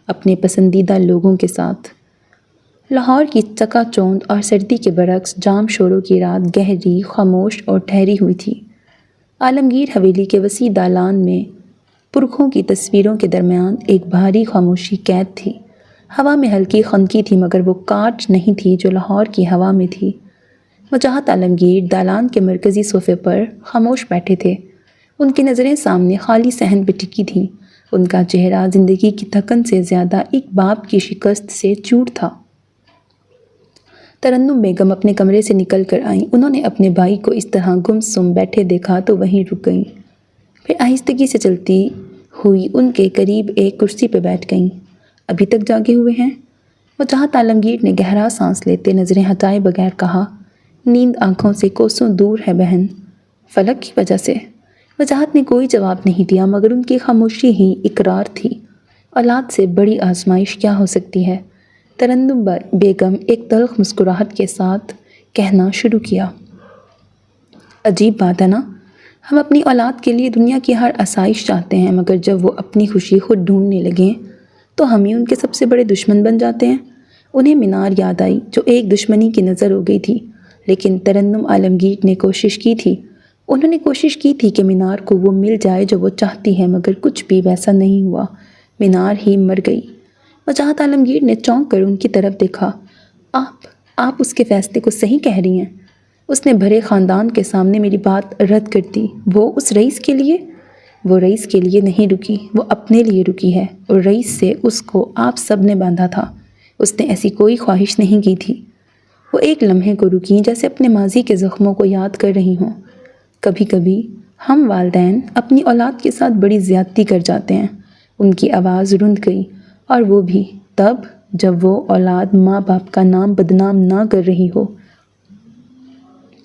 اپنے پسندیدہ لوگوں کے ساتھ۔ لاہور کی چکا چوند اور سردی کے برعکس جام شوروں کی رات گہری، خاموش اور ٹھہری ہوئی تھی۔ عالمگیر حویلی کے وسیع دالان میں پرکھوں کی تصویروں کے درمیان ایک بھاری خاموشی قید تھی۔ ہوا میں ہلکی خنکی تھی، مگر وہ کاٹ نہیں تھی جو لاہور کی ہوا میں تھی۔ وجاہت عالمگیر دالان کے مرکزی صوفے پر خاموش بیٹھے تھے۔ ان کی نظریں سامنے خالی صحن پہ ٹکی تھیں۔ ان کا چہرہ زندگی کی تھکن سے زیادہ ایک باپ کی شکست سے چور تھا۔ ترنم بیگم اپنے کمرے سے نکل کر آئیں۔ انہوں نے اپنے بھائی کو اس طرح گم سم بیٹھے دیکھا تو وہیں رک گئیں، پھر آہستگی سے چلتی ہوئی ان کے قریب ایک کرسی پہ بیٹھ گئیں۔ ابھی تک جاگے ہوئے ہیں؟ وجاہت عالمگیر نے گہرا سانس لیتے نظریں ہٹائے بغیر کہا۔ نیند آنکھوں سے کوسوں دور ہے بہن۔ فلک کی وجہ سے؟ وجاہت نے کوئی جواب نہیں دیا، مگر ان کی خاموشی ہی اقرار تھی۔ اولاد سے بڑی آزمائش کیا ہو سکتی ہے؟ ترنم بیگم ایک تلخ مسکراہٹ کے ساتھ کہنا شروع کیا۔ عجیب بات ہے نا، ہم اپنی اولاد کے لیے دنیا کی ہر آسائش چاہتے ہیں، مگر جب وہ اپنی خوشی خود ڈھونڈنے لگیں تو ہم ہی ان کے سب سے بڑے دشمن بن جاتے ہیں۔ انہیں مینار یاد آئی جو ایک دشمنی کی نظر ہو گئی تھی، لیکن ترنم عالمگیر نے کوشش کی تھی۔ انہوں نے کوشش کی تھی کہ مینار کو وہ مل جائے جو وہ چاہتی ہے، مگر کچھ بھی ویسا نہیں ہوا۔ مینار ہی مر گئی۔ وجاہت عالمگیر نے چونک کر ان کی طرف دیکھا۔ آپ اس کے فیصلے کو صحیح کہہ رہی ہیں۔ اس نے بھرے خاندان کے سامنے میری بات رد کر دی۔ وہ اس رئیس کے لیے؟ وہ رئیس کے لیے نہیں رکی، وہ اپنے لیے رکی ہے، اور رئیس سے اس کو آپ سب نے باندھا تھا۔ اس نے ایسی کوئی خواہش نہیں کی تھی۔ وہ ایک لمحے کو رکیں، جیسے اپنے ماضی کے زخموں کو یاد کر رہی ہوں۔ کبھی کبھی ہم والدین اپنی اولاد کے ساتھ بڑی زیادتی کر جاتے ہیں۔ ان کی آواز رند گئی۔ اور وہ بھی تب جب وہ اولاد ماں باپ کا نام بدنام نہ کر رہی ہو۔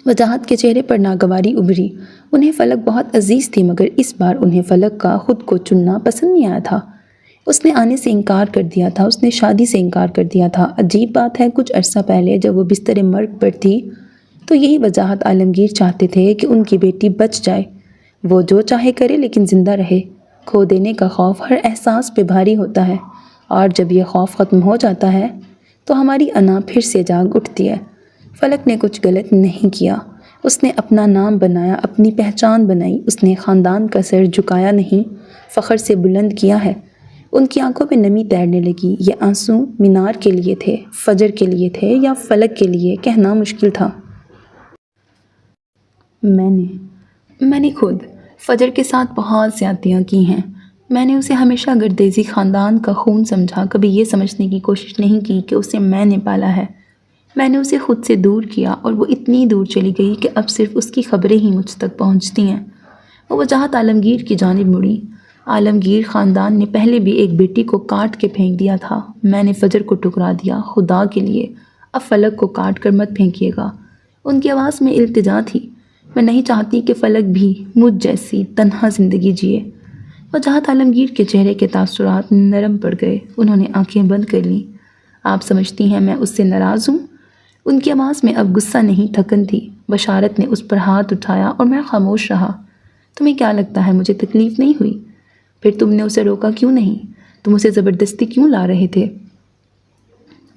وجاہت کے چہرے پر ناگواری ابھری۔ انہیں فلک بہت عزیز تھی، مگر اس بار انہیں فلک کا خود کو چننا پسند نہیں آیا تھا۔ اس نے آنے سے انکار کر دیا تھا، اس نے شادی سے انکار کر دیا تھا۔ عجیب بات ہے، کچھ عرصہ پہلے جب وہ بستر مرگ پر تھی تو یہی وجاہت عالمگیر چاہتے تھے کہ ان کی بیٹی بچ جائے، وہ جو چاہے کرے لیکن زندہ رہے۔ کھو دینے کا خوف ہر احساس پہ بھاری ہوتا ہے، اور جب یہ خوف ختم ہو جاتا ہے تو ہماری انا پھر سے جاگ اٹھتی ہے۔ فلک نے کچھ غلط نہیں کیا۔ اس نے اپنا نام بنایا، اپنی پہچان بنائی۔ اس نے خاندان کا سر جھکایا نہیں، فخر سے بلند کیا ہے۔ ان کی آنکھوں میں نمی تیرنے لگی۔ یہ آنسو مینار کے لیے تھے، فجر کے لیے تھے، یا فلک کے لیے؟ کہنا مشکل تھا۔ میں نے خود فجر کے ساتھ بہت زیادتیاں کی ہیں، میں نے اسے ہمیشہ گردیزی خاندان کا خون سمجھا، کبھی یہ سمجھنے کی کوشش نہیں کی کہ اسے میں نے پالا ہے۔ میں نے اسے خود سے دور کیا اور وہ اتنی دور چلی گئی کہ اب صرف اس کی خبریں ہی مجھ تک پہنچتی ہیں۔ وہ وجاہت عالمگیر کی جانب مڑی۔ عالمگیر خاندان نے پہلے بھی ایک بیٹی کو کاٹ کے پھینک دیا تھا۔ میں نے فجر کو ٹکرا دیا، خدا کے لیے اب فلک کو کاٹ کر مت پھینکیے گا۔ ان کی آواز میں التجا تھی۔ میں نہیں چاہتی کہ فلک بھی مجھ جیسی تنہا زندگی جیے۔ وجاہت عالمگیر کے چہرے کے تاثرات نرم پڑ گئے۔ انہوں نے آنکھیں بند کر لیں۔ آپ سمجھتی ہیں میں اس سے ناراض ہوں؟ ان کی آواز میں اب غصہ نہیں، تھکن تھی۔ بشارت نے اس پر ہاتھ اٹھایا اور میں خاموش رہا۔ تمہیں کیا لگتا ہے مجھے تکلیف نہیں ہوئی؟ پھر تم نے اسے روکا کیوں نہیں؟ تم اسے زبردستی کیوں لا رہے تھے؟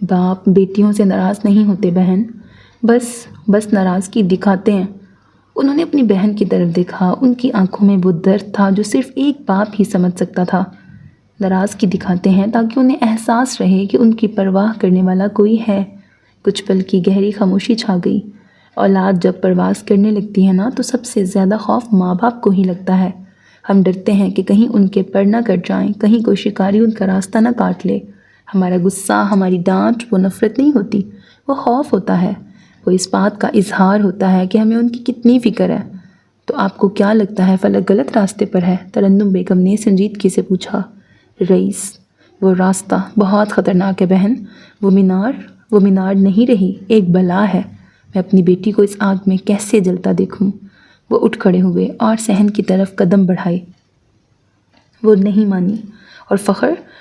باپ بیٹیوں سے ناراض نہیں ہوتے بہن، بس ناراضگی دکھاتے ہیں۔ انہوں نے اپنی بہن کی طرف دیکھا۔ ان کی آنکھوں میں وہ درد تھا جو صرف ایک باپ ہی سمجھ سکتا تھا۔ ناراضگی دکھاتے ہیں تاکہ انہیں احساس رہے کہ ان کی پرواہ کرنے والا کوئی ہے۔ کچھ پل کی گہری خاموشی چھا گئی۔ اولاد جب پرواز کرنے لگتی ہے نا تو سب سے زیادہ خوف ماں باپ کو ہی لگتا ہے۔ ہم ڈرتے ہیں کہ کہیں ان کے پر نہ کٹ جائیں، کہیں کوئی شکاری ان کا راستہ نہ کاٹ لے۔ ہمارا غصہ، ہماری ڈانٹ وہ نفرت نہیں ہوتی، وہ خوف ہوتا ہے۔ وہ اس بات کا اظہار ہوتا ہے کہ ہمیں ان کی کتنی فکر ہے۔ تو آپ کو کیا لگتا ہے فلک غلط راستے پر ہے؟ ترنم بیگم نے سنجیدگی سے پوچھا۔ رئیس، وہ راستہ بہت خطرناک ہے بہن۔ وہ مینار نہیں رہی، ایک بلا ہے۔ میں اپنی بیٹی کو اس آگ میں کیسے جلتا دیکھوں؟ وہ اٹھ کھڑے ہوئے اور صحن کی طرف قدم بڑھائے۔ وہ نہیں مانی اور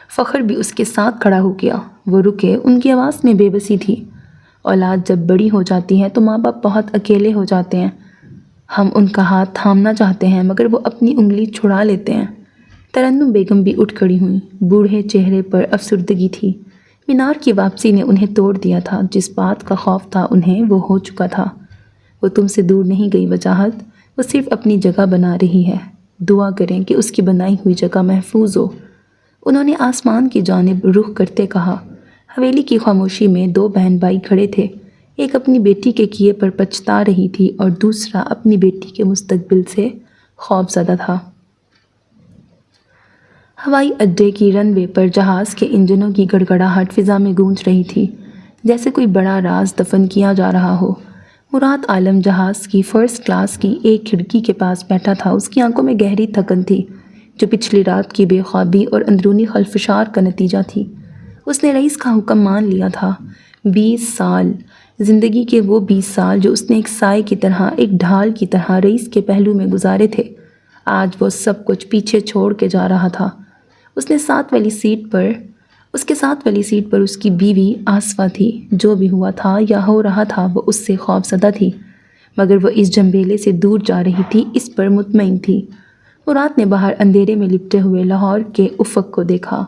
فخر بھی اس کے ساتھ کھڑا ہو گیا۔ وہ رکے، ان کی آواز میں بے بسی تھی۔ اولاد جب بڑی ہو جاتی ہے تو ماں باپ بہت اکیلے ہو جاتے ہیں۔ ہم ان کا ہاتھ تھامنا چاہتے ہیں مگر وہ اپنی انگلی چھڑا لیتے ہیں۔ ترنم بیگم بھی اٹھ کھڑی ہوئیں۔ بوڑھے چہرے پر افسردگی تھی۔ مینار کی واپسی نے انہیں توڑ دیا تھا۔ جس بات کا خوف تھا انہیں، وہ ہو چکا تھا۔ وہ تم سے دور نہیں گئی وجاہت، وہ صرف اپنی جگہ بنا رہی ہے۔ دعا کریں کہ اس کی بنائی ہوئی جگہ محفوظ ہو۔ انہوں نے آسمان کی جانب رخ کرتے کہا۔ حویلی کی خاموشی میں دو بہن بھائی کھڑے تھے۔ ایک اپنی بیٹی کے کیے پر پچھتا رہی تھی اور دوسرا اپنی بیٹی کے مستقبل سے خوف زدہ تھا۔ ہوائی اڈے کی رن وے پر جہاز کے انجنوں کی گڑگڑاہٹ فضا میں گونج رہی تھی، جیسے کوئی بڑا راز دفن کیا جا رہا ہو۔ مراد عالم جہاز کی فرسٹ کلاس کی ایک کھڑکی کے پاس بیٹھا تھا۔ اس کی آنکھوں میں گہری تھکن تھی جو پچھلی رات کی بے خوابی اور اندرونی خلفشار کا نتیجہ تھی۔ اس نے رئیس کا حکم مان لیا تھا۔ 20 سال، زندگی کے وہ 20 سال جو اس نے ایک سائے کی طرح، ایک ڈھال کی طرح رئیس کے پہلو میں گزارے تھے، آج وہ سب کچھ پیچھے چھوڑ کے جا رہا تھا۔ اس کے ساتھ والی سیٹ پر اس کی بیوی آصفہ تھی۔ جو بھی ہوا تھا یا ہو رہا تھا وہ اس سے خوف زدہ تھی، مگر وہ اس جھنبیلے سے دور جا رہی تھی، اس پر مطمئن تھی۔ مراد نے باہر اندھیرے میں لپٹے ہوئے لاہور کے افق کو دیکھا۔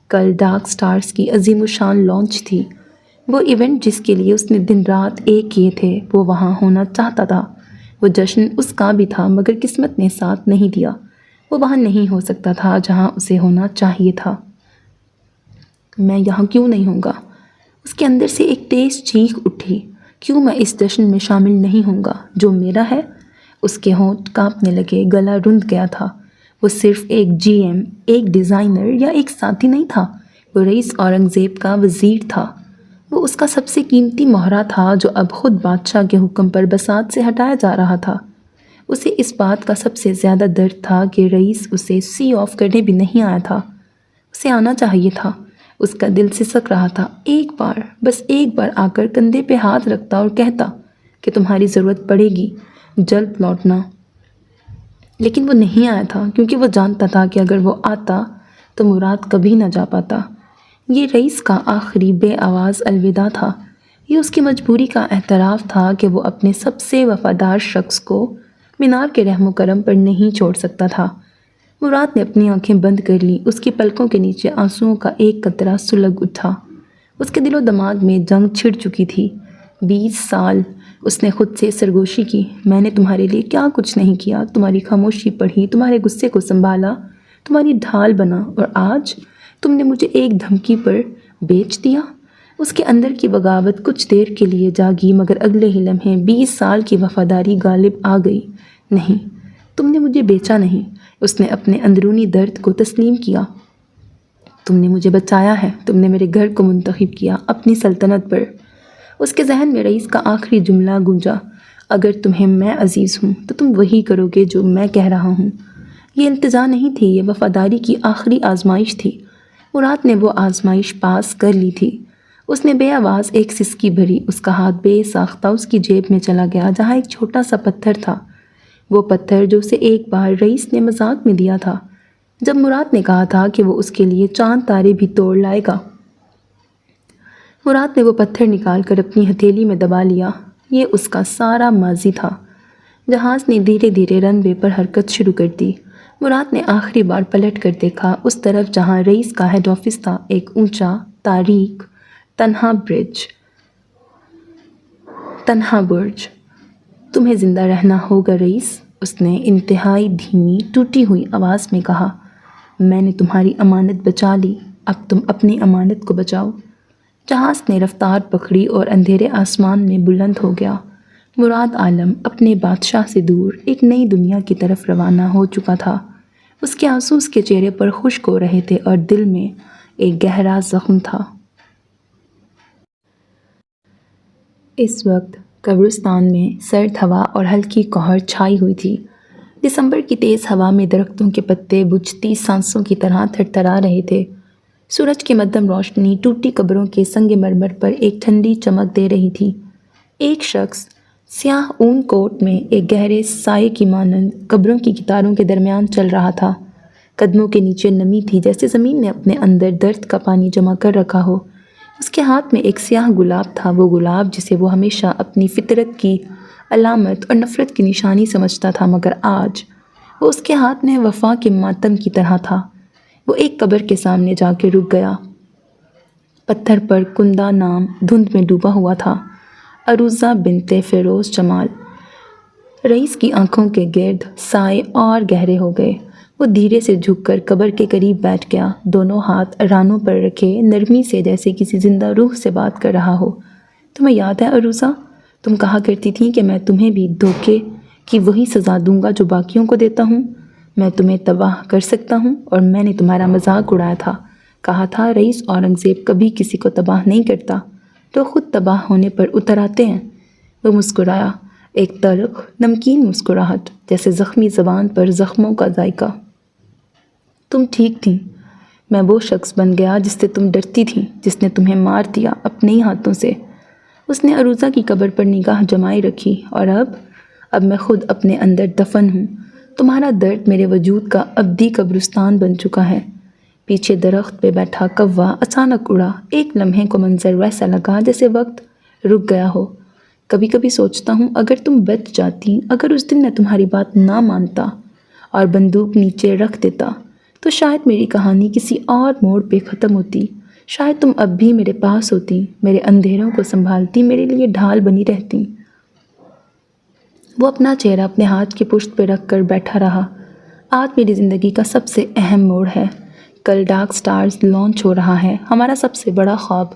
کل ڈارک سٹارز کی عظیم الشان لانچ تھی۔ وہ ایونٹ جس کے لیے اس نے دن رات ایک کیے تھے، وہ وہاں ہونا چاہتا تھا۔ وہ جشن اس کا بھی تھا مگر قسمت نے ساتھ نہیں دیا۔ وہ وہاں نہیں ہو سکتا تھا جہاں اسے ہونا چاہیے تھا۔ میں یہاں کیوں نہیں ہوں گا؟ اس کے اندر سے ایک تیز چیخ اٹھی۔ کیوں میں اس جشن میں شامل نہیں ہوں گا جو میرا ہے؟ اس کے ہونٹ کانپنے لگے، گلا رند گیا تھا۔ وہ صرف ایک جی ایم، ایک ڈیزائنر یا ایک ساتھی نہیں تھا، وہ رئیس اورنگزیب کا وزیر تھا۔ وہ اس کا سب سے قیمتی مہرہ تھا جو اب خود بادشاہ کے حکم پر بساط سے ہٹایا جا رہا تھا۔ اسے اس بات کا سب سے زیادہ درد تھا کہ رئیس اسے سی آف کرنے بھی نہیں آیا تھا۔ اسے آنا چاہیے تھا۔ اس کا دل سسک رہا تھا۔ ایک بار، بس ایک بار آ کر کندھے پہ ہاتھ رکھتا اور کہتا کہ تمہاری ضرورت پڑے گی، جلد لوٹنا۔ لیکن وہ نہیں آیا تھا کیونکہ وہ جانتا تھا کہ اگر وہ آتا تو مراد کبھی نہ جا پاتا۔ یہ رئیس کا آخری بے آواز الوداع تھا۔ یہ اس کی مجبوری کا اعتراف تھا کہ وہ اپنے سب سے وفادار شخص کو مینار کے رحم و کرم پر نہیں چھوڑ سکتا تھا۔ مراد نے اپنی آنکھیں بند کر لیں۔ اس کی پلکوں کے نیچے آنسوؤں کا ایک قطرہ سلگ اٹھا۔ اس کے دل و دماغ میں جنگ چھڑ چکی تھی۔ 20 سال، اس نے خود سے سرگوشی کی۔ میں نے تمہارے لیے کیا کچھ نہیں کیا، تمہاری خاموشی پڑھی، تمہارے غصے کو سنبھالا، تمہاری ڈھال بنا، اور آج تم نے مجھے ایک دھمکی پر بیچ دیا۔ اس کے اندر کی بغاوت کچھ دیر کے لیے جاگی مگر اگلے ہی لمحے 20 سال کی وفاداری غالب آ گئی۔ نہیں، تم نے مجھے بیچا نہیں، اس نے اپنے اندرونی درد کو تسلیم کیا۔ تم نے مجھے بچایا ہے، تم نے میرے گھر کو منتخب کیا اپنی سلطنت پر۔ اس کے ذہن میں رئیس کا آخری جملہ گونجا، اگر تمہیں میں عزیز ہوں تو تم وہی کرو گے جو میں کہہ رہا ہوں۔ یہ التجا نہیں تھی، یہ وفاداری کی آخری آزمائش تھی۔ مراد نے وہ آزمائش پاس کر لی تھی۔ اس نے بے آواز ایک سسکی بھری، اس کا ہاتھ بے ساختہ اس کی جیب میں چلا گیا جہاں ایک چھوٹا سا پتھر تھا، وہ پتھر جو اسے ایک بار رئیس نے مذاق میں دیا تھا جب مراد نے کہا تھا کہ وہ اس کے لیے چاند تارے بھی توڑ لائے گا۔ مراد نے وہ پتھر نکال کر اپنی ہتھیلی میں دبا لیا۔ یہ اس کا سارا ماضی تھا۔ جہاز نے دھیرے دھیرے رن وے پر حرکت شروع کر دی۔ مراد نے آخری بار پلٹ کر دیکھا اس طرف جہاں رئیس کا ہیڈ آفس تھا، ایک اونچا، تاریک، تنہا برج۔ تمہیں زندہ رہنا ہوگا رئیس، اس نے انتہائی دھیمی ٹوٹی ہوئی آواز میں کہا۔ میں نے تمہاری امانت بچا لی، اب تم اپنی امانت کو بچاؤ۔ جہاز نے رفتار پکڑی اور اندھیرے آسمان میں بلند ہو گیا۔ مراد عالم اپنے بادشاہ سے دور ایک نئی دنیا کی طرف روانہ ہو چکا تھا۔ اس کے آنسو اس کے چہرے پر خشک ہو رہے تھے اور دل میں ایک گہرا زخم تھا۔ اس وقت قبرستان میں سرد ہوا اور ہلکی کہر چھائی ہوئی تھی۔ دسمبر کی تیز ہوا میں درختوں کے پتے بجھتی سانسوں کی طرح تھرتھرا رہے تھے۔ سورج کی مدھم روشنی ٹوٹی قبروں کے سنگ مرمر پر ایک ٹھنڈی چمک دے رہی تھی۔ ایک شخص سیاہ اون کوٹ میں ایک گہرے سائے کی مانند قبروں کی قطاروں کے درمیان چل رہا تھا۔ قدموں کے نیچے نمی تھی جیسے زمین نے اپنے اندر درد کا پانی جمع کر رکھا ہو۔ اس کے ہاتھ میں ایک سیاہ گلاب تھا، وہ گلاب جسے وہ ہمیشہ اپنی فطرت کی علامت اور نفرت کی نشانی سمجھتا تھا، مگر آج وہ اس کے ہاتھ میں وفا کے ماتم کی طرح تھا۔ وہ ایک قبر کے سامنے جا کے رک گیا۔ پتھر پر کندہ نام دھند میں ڈوبا ہوا تھا، عروضہ بنت فیروز جمال۔ رئیس کی آنکھوں کے گرد سائے اور گہرے ہو گئے۔ وہ دھیرے سے جھک کر قبر کے قریب بیٹھ گیا، دونوں ہاتھ رانوں پر رکھے، نرمی سے جیسے کسی زندہ روح سے بات کر رہا ہو۔ تمہیں یاد ہے عروضہ، تم کہا کرتی تھی کہ میں تمہیں بھی دھوکے کی وہی سزا دوں گا جو باقیوں کو دیتا ہوں۔ میں تمہیں تباہ کر سکتا ہوں، اور میں نے تمہارا مذاق اڑایا تھا، کہا تھا رئیس اورنگزیب کبھی کسی کو تباہ نہیں کرتا، تو خود تباہ ہونے پر اتر آتے ہیں۔ وہ مسکرایا، ایک تلخ نمکین مسکراہٹ، جیسے زخمی زبان پر زخموں کا ذائقہ۔ تم ٹھیک تھیں، میں وہ شخص بن گیا جس سے تم ڈرتی تھیں، جس نے تمہیں مار دیا اپنے ہی ہاتھوں سے۔ اس نے عروضہ کی قبر پر نگاہ جمائے رکھی، اور اب میں خود اپنے اندر دفن ہوں۔ تمہارا درد میرے وجود کا ابدی قبرستان بن چکا ہے۔ پیچھے درخت پہ بیٹھا کوا اچانک اڑا۔ ایک لمحے کو منظر ویسا لگا جیسے وقت رک گیا ہو۔ کبھی کبھی سوچتا ہوں اگر تم بچ جاتی، اگر اس دن میں تمہاری بات نہ مانتا اور بندوق نیچے رکھ دیتا، تو شاید میری کہانی کسی اور موڑ پہ ختم ہوتی۔ شاید تم اب بھی میرے پاس ہوتی، میرے اندھیروں کو سنبھالتی، میرے لیے ڈھال بنی رہتی۔ وہ اپنا چہرہ اپنے ہاتھ کی پشت پہ رکھ کر بیٹھا رہا۔ آج میری زندگی کا سب سے اہم موڑ ہے۔ کل ڈارک سٹارز لانچ ہو رہا ہے، ہمارا سب سے بڑا خواب،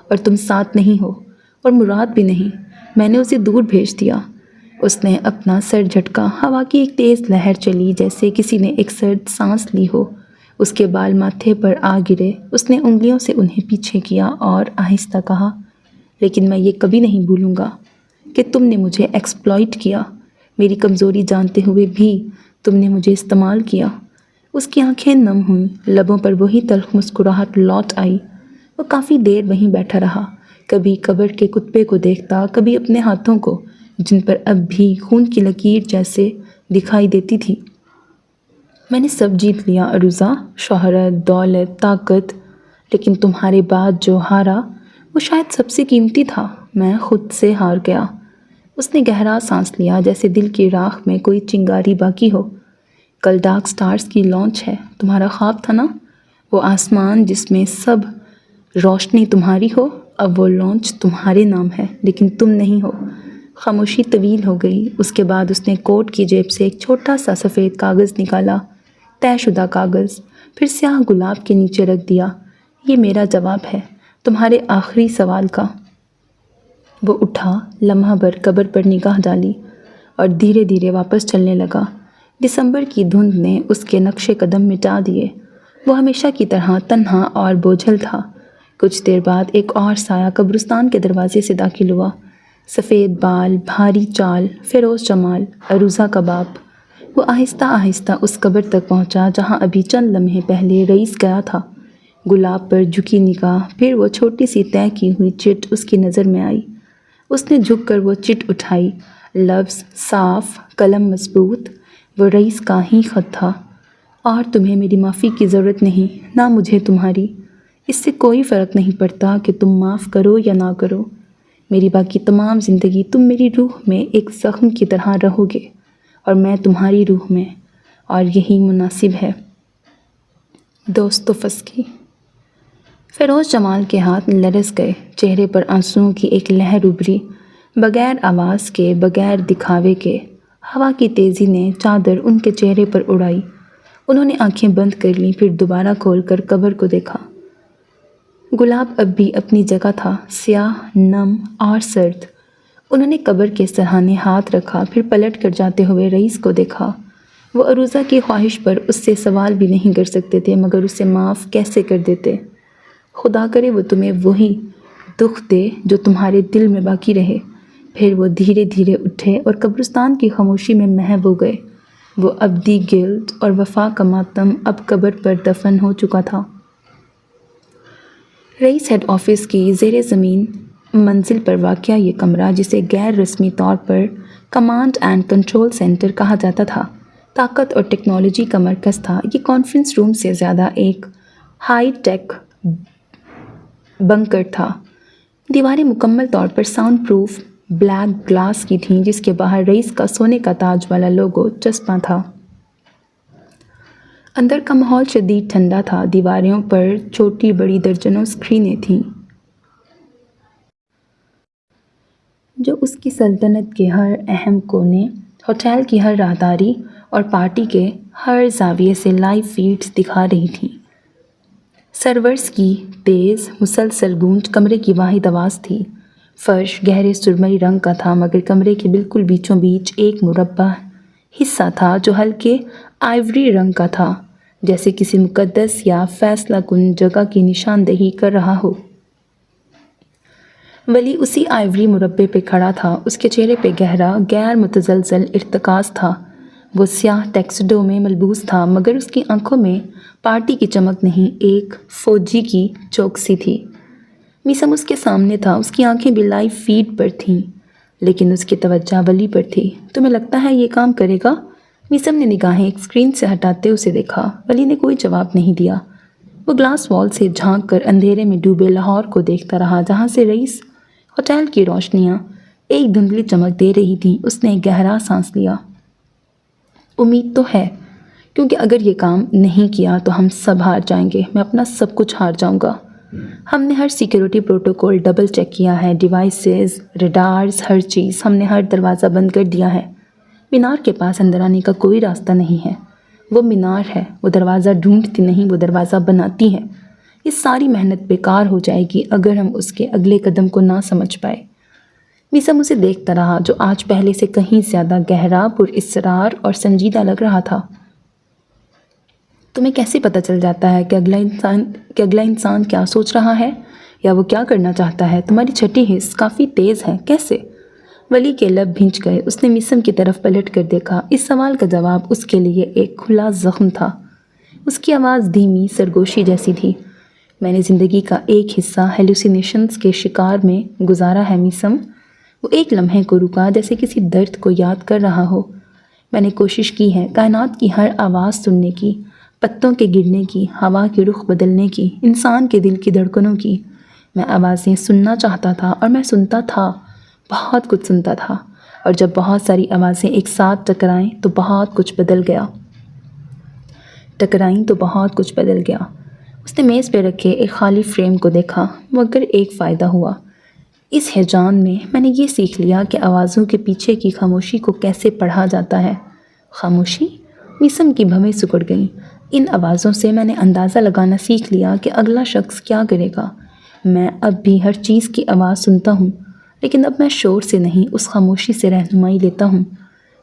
اور تم ساتھ نہیں ہو، اور مراد بھی نہیں۔ میں نے اسے دور بھیج دیا۔ اس نے اپنا سر جھٹکا۔ ہوا کی ایک تیز لہر چلی جیسے کسی نے ایک سرد سانس لی ہو۔ اس کے بال ماتھے پر آ گرے۔ اس نے انگلیوں سے انہیں پیچھے کیا اور آہستہ کہا، لیکن میں یہ کبھی نہیں بھولوں گا کہ تم نے مجھے ایکسپلائٹ کیا۔ میری کمزوری جانتے ہوئے بھی تم نے مجھے استعمال کیا۔ اس کی آنکھیں نم ہوئیں، لبوں پر وہی تلخ مسکراہٹ لوٹ آئی۔ وہ کافی دیر وہیں بیٹھا رہا، کبھی قبر کے کتبے کو دیکھتا، کبھی اپنے ہاتھوں کو جن پر اب بھی خون کی لکیر جیسے دکھائی دیتی تھی۔ میں نے سب جیت لیا عروضہ، شہرت، دولت، طاقت، لیکن تمہارے بعد جو ہارا وہ شاید سب سے قیمتی تھا۔ میں خود سے ہار گیا۔ اس نے گہرا سانس لیا جیسے دل کی راکھ میں کوئی چنگاری باقی ہو۔ کل ڈارک سٹارز کی لانچ ہے، تمہارا خواب تھا نا، وہ آسمان جس میں سب روشنی تمہاری ہو۔ اب وہ لانچ تمہارے نام ہے، لیکن تم نہیں ہو۔ خاموشی طویل ہو گئی۔ اس کے بعد اس نے کوٹ کی جیب سے ایک چھوٹا سا سفید کاغذ نکالا، طے شدہ کاغذ، پھر سیاہ گلاب کے نیچے رکھ دیا۔ یہ میرا جواب ہے تمہارے آخری سوال کا۔ وہ اٹھا، لمحہ بھر قبر پر نگاہ ڈالی، اور دھیرے دھیرے واپس چلنے لگا۔ دسمبر کی دھند نے اس کے نقش قدم مٹا دیے۔ وہ ہمیشہ کی طرح تنہا اور بوجھل تھا۔ کچھ دیر بعد ایک اور سایہ قبرستان کے دروازے سے داخل ہوا۔ سفید بال، بھاری چال، فیروز جمال، عروضہ کا باپ۔ وہ آہستہ آہستہ اس قبر تک پہنچا جہاں ابھی چند لمحے پہلے رئیس گیا تھا۔ گلاب پر جھکی نگاہ، پھر وہ چھوٹی سی طے کی ہوئی چٹ اس کی نظر میں آئی۔ اس نے جھک کر وہ چٹ اٹھائی۔ لفظ صاف، قلم مضبوط، وہ رئیس کا ہی خط تھا۔ اور تمہیں میری معافی کی ضرورت نہیں، نہ مجھے تمہاری۔ اس سے کوئی فرق نہیں پڑتا کہ تم معاف کرو یا نہ کرو۔ میری باقی تمام زندگی تم میری روح میں ایک زخم کی طرح رہو گے اور میں تمہاری روح میں، اور یہی مناسب ہے۔ دوستوفسکی۔ فیروز جمال کے ہاتھ لرز گئے، چہرے پر آنسوؤں کی ایک لہر ابھری، بغیر آواز کے، بغیر دکھاوے کے۔ ہوا کی تیزی نے چادر ان کے چہرے پر اڑائی۔ انہوں نے آنکھیں بند کر لیں، پھر دوبارہ کھول کر قبر کو دیکھا۔ گلاب اب بھی اپنی جگہ تھا، سیاہ، نم اور سرد۔ انہوں نے قبر کے سرہانے ہاتھ رکھا، پھر پلٹ کر جاتے ہوئے رئیس کو دیکھا۔ وہ عروضہ کی خواہش پر اس سے سوال بھی نہیں کر سکتے تھے، مگر اسے معاف کیسے کر دیتے؟ خدا کرے وہ تمہیں وہی دکھ دے جو تمہارے دل میں باقی رہے۔ پھر وہ دھیرے دھیرے اٹھے اور قبرستان کی خاموشی میں محو ہو گئے۔ وہ ابدی گلٹ اور وفا کا ماتم اب قبر پر دفن ہو چکا تھا۔ رئیس ہیڈ آفس کی زیر زمین منزل پر واقع یہ کمرہ، جسے غیر رسمی طور پر کمانڈ اینڈ کنٹرول سینٹر کہا جاتا تھا، طاقت اور ٹیکنالوجی کا مرکز تھا۔ یہ کانفرنس روم سے زیادہ ایک ہائی ٹیک بنکر تھا۔ دیواریں مکمل طور پر ساؤنڈ پروف بلیک گلاس کی تھیں، جس کے باہر رئیس کا سونے کا تاج والا لوگو چسپاں تھا۔ اندر کا ماحول شدید ٹھنڈا تھا۔ دیواروں پر چھوٹی بڑی درجنوں اسکرینیں تھیں جو اس کی سلطنت کے ہر اہم کونے، ہوٹل کی ہر راہداری اور پارٹی کے ہر زاویے سے لائیو فیڈز دکھا رہی تھیں۔ سرورز کی تیز مسلسل گونج کمرے کی واحد آواز تھی۔ فرش گہرے سرمئی رنگ کا تھا، مگر کمرے کے بالکل بیچوں بیچ ایک مربع حصہ تھا جو ہلکے آئیوری رنگ کا تھا، جیسے کسی مقدس یا فیصلہ کن جگہ کی نشاندہی کر رہا ہو۔ ولی اسی آئیوری مربع پہ کھڑا تھا۔ اس کے چہرے پہ گہرا، غیر متزلزل ارتکاز تھا۔ وہ سیاہ ٹیکسڈو میں ملبوس تھا، مگر اس کی آنکھوں میں پارٹی کی چمک نہیں، ایک فوجی کی چوکسی تھی۔ میسم اس کے سامنے تھا، اس کی آنکھیں بھی لائیو فیڈ پر تھیں، لیکن اس کی توجہ ولی پر تھی۔ تمہیں لگتا ہے یہ کام کرے گا؟ میسم نے نگاہیں ایک اسکرین سے ہٹاتے اسے دیکھا۔ ولی نے کوئی جواب نہیں دیا۔ وہ گلاس وال سے جھانک کر اندھیرے میں ڈوبے لاہور کو دیکھتا رہا، جہاں سے رئیس ہوٹل کی روشنیاں ایک دھندلی چمک دے رہی تھیں۔ اس نے گہرا سانس لیا۔ امید تو ہے، کیونکہ اگر یہ کام نہیں کیا تو ہم سب ہار جائیں گے۔ میں اپنا سب کچھ ہار جاؤں گا۔ ہم نے ہر سیکیورٹی پروٹوکول ڈبل چیک کیا ہے، ڈیوائسز، ریڈارز، ہر چیز۔ ہم نے ہر دروازہ بند کر دیا ہے۔ مینار کے پاس اندر آنے کا کوئی راستہ نہیں ہے۔ وہ مینار ہے، وہ دروازہ ڈھونڈتی نہیں، وہ دروازہ بناتی ہے۔ یہ ساری محنت بیکار ہو جائے گی اگر ہم اس کے اگلے قدم کو نہ سمجھ پائے۔ میسم اسے دیکھتا رہا، جو آج پہلے سے کہیں زیادہ گہرا، پراسرار اور سنجیدہ لگ رہا تھا۔ تمہیں کیسے پتہ چل جاتا ہے کہ اگلا انسان کیا سوچ رہا ہے یا وہ کیا کرنا چاہتا ہے؟ تمہاری چھٹی حس کافی تیز ہے، کیسے؟ ولی کے لب بھنج گئے۔ اس نے میسم کی طرف پلٹ کر دیکھا۔ اس سوال کا جواب اس کے لیے ایک کھلا زخم تھا۔ اس کی آواز دھیمی، سرگوشی جیسی تھی۔ میں نے زندگی کا ایک حصہ ہیلوسینیشنز کے شکار میں گزارا ہے میسم۔ وہ ایک لمحے کو رکا، جیسے کسی درد کو یاد کر رہا ہو۔ میں نے کوشش کی ہے کائنات کی ہر آواز سننے کی، پتوں کے گرنے کی، ہوا کے رخ بدلنے کی، انسان کے دل کی دھڑکنوں کی۔ میں آوازیں سننا چاہتا تھا اور میں سنتا تھا، بہت کچھ سنتا تھا۔ اور جب بہت ساری آوازیں ایک ساتھ ٹکرائیں تو بہت کچھ بدل گیا۔ اس نے میز پہ رکھے ایک خالی فریم کو دیکھا، مگر ایک فائدہ ہوا۔ اس ہیجان میں نے یہ سیکھ لیا کہ آوازوں کے پیچھے کی خاموشی کو کیسے پڑھا جاتا ہے۔ خاموشی؟ میسم کی بھویں سکڑ گئیں۔ ان آوازوں سے میں نے اندازہ لگانا سیکھ لیا کہ اگلا شخص کیا کرے گا۔ میں اب بھی ہر چیز کی آواز سنتا ہوں، لیکن اب میں شور سے نہیں، اس خاموشی سے رہنمائی لیتا ہوں۔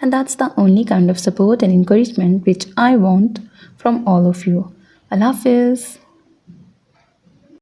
and that's the only kind of support and encouragement which I want from all of you. Allah Hafiz.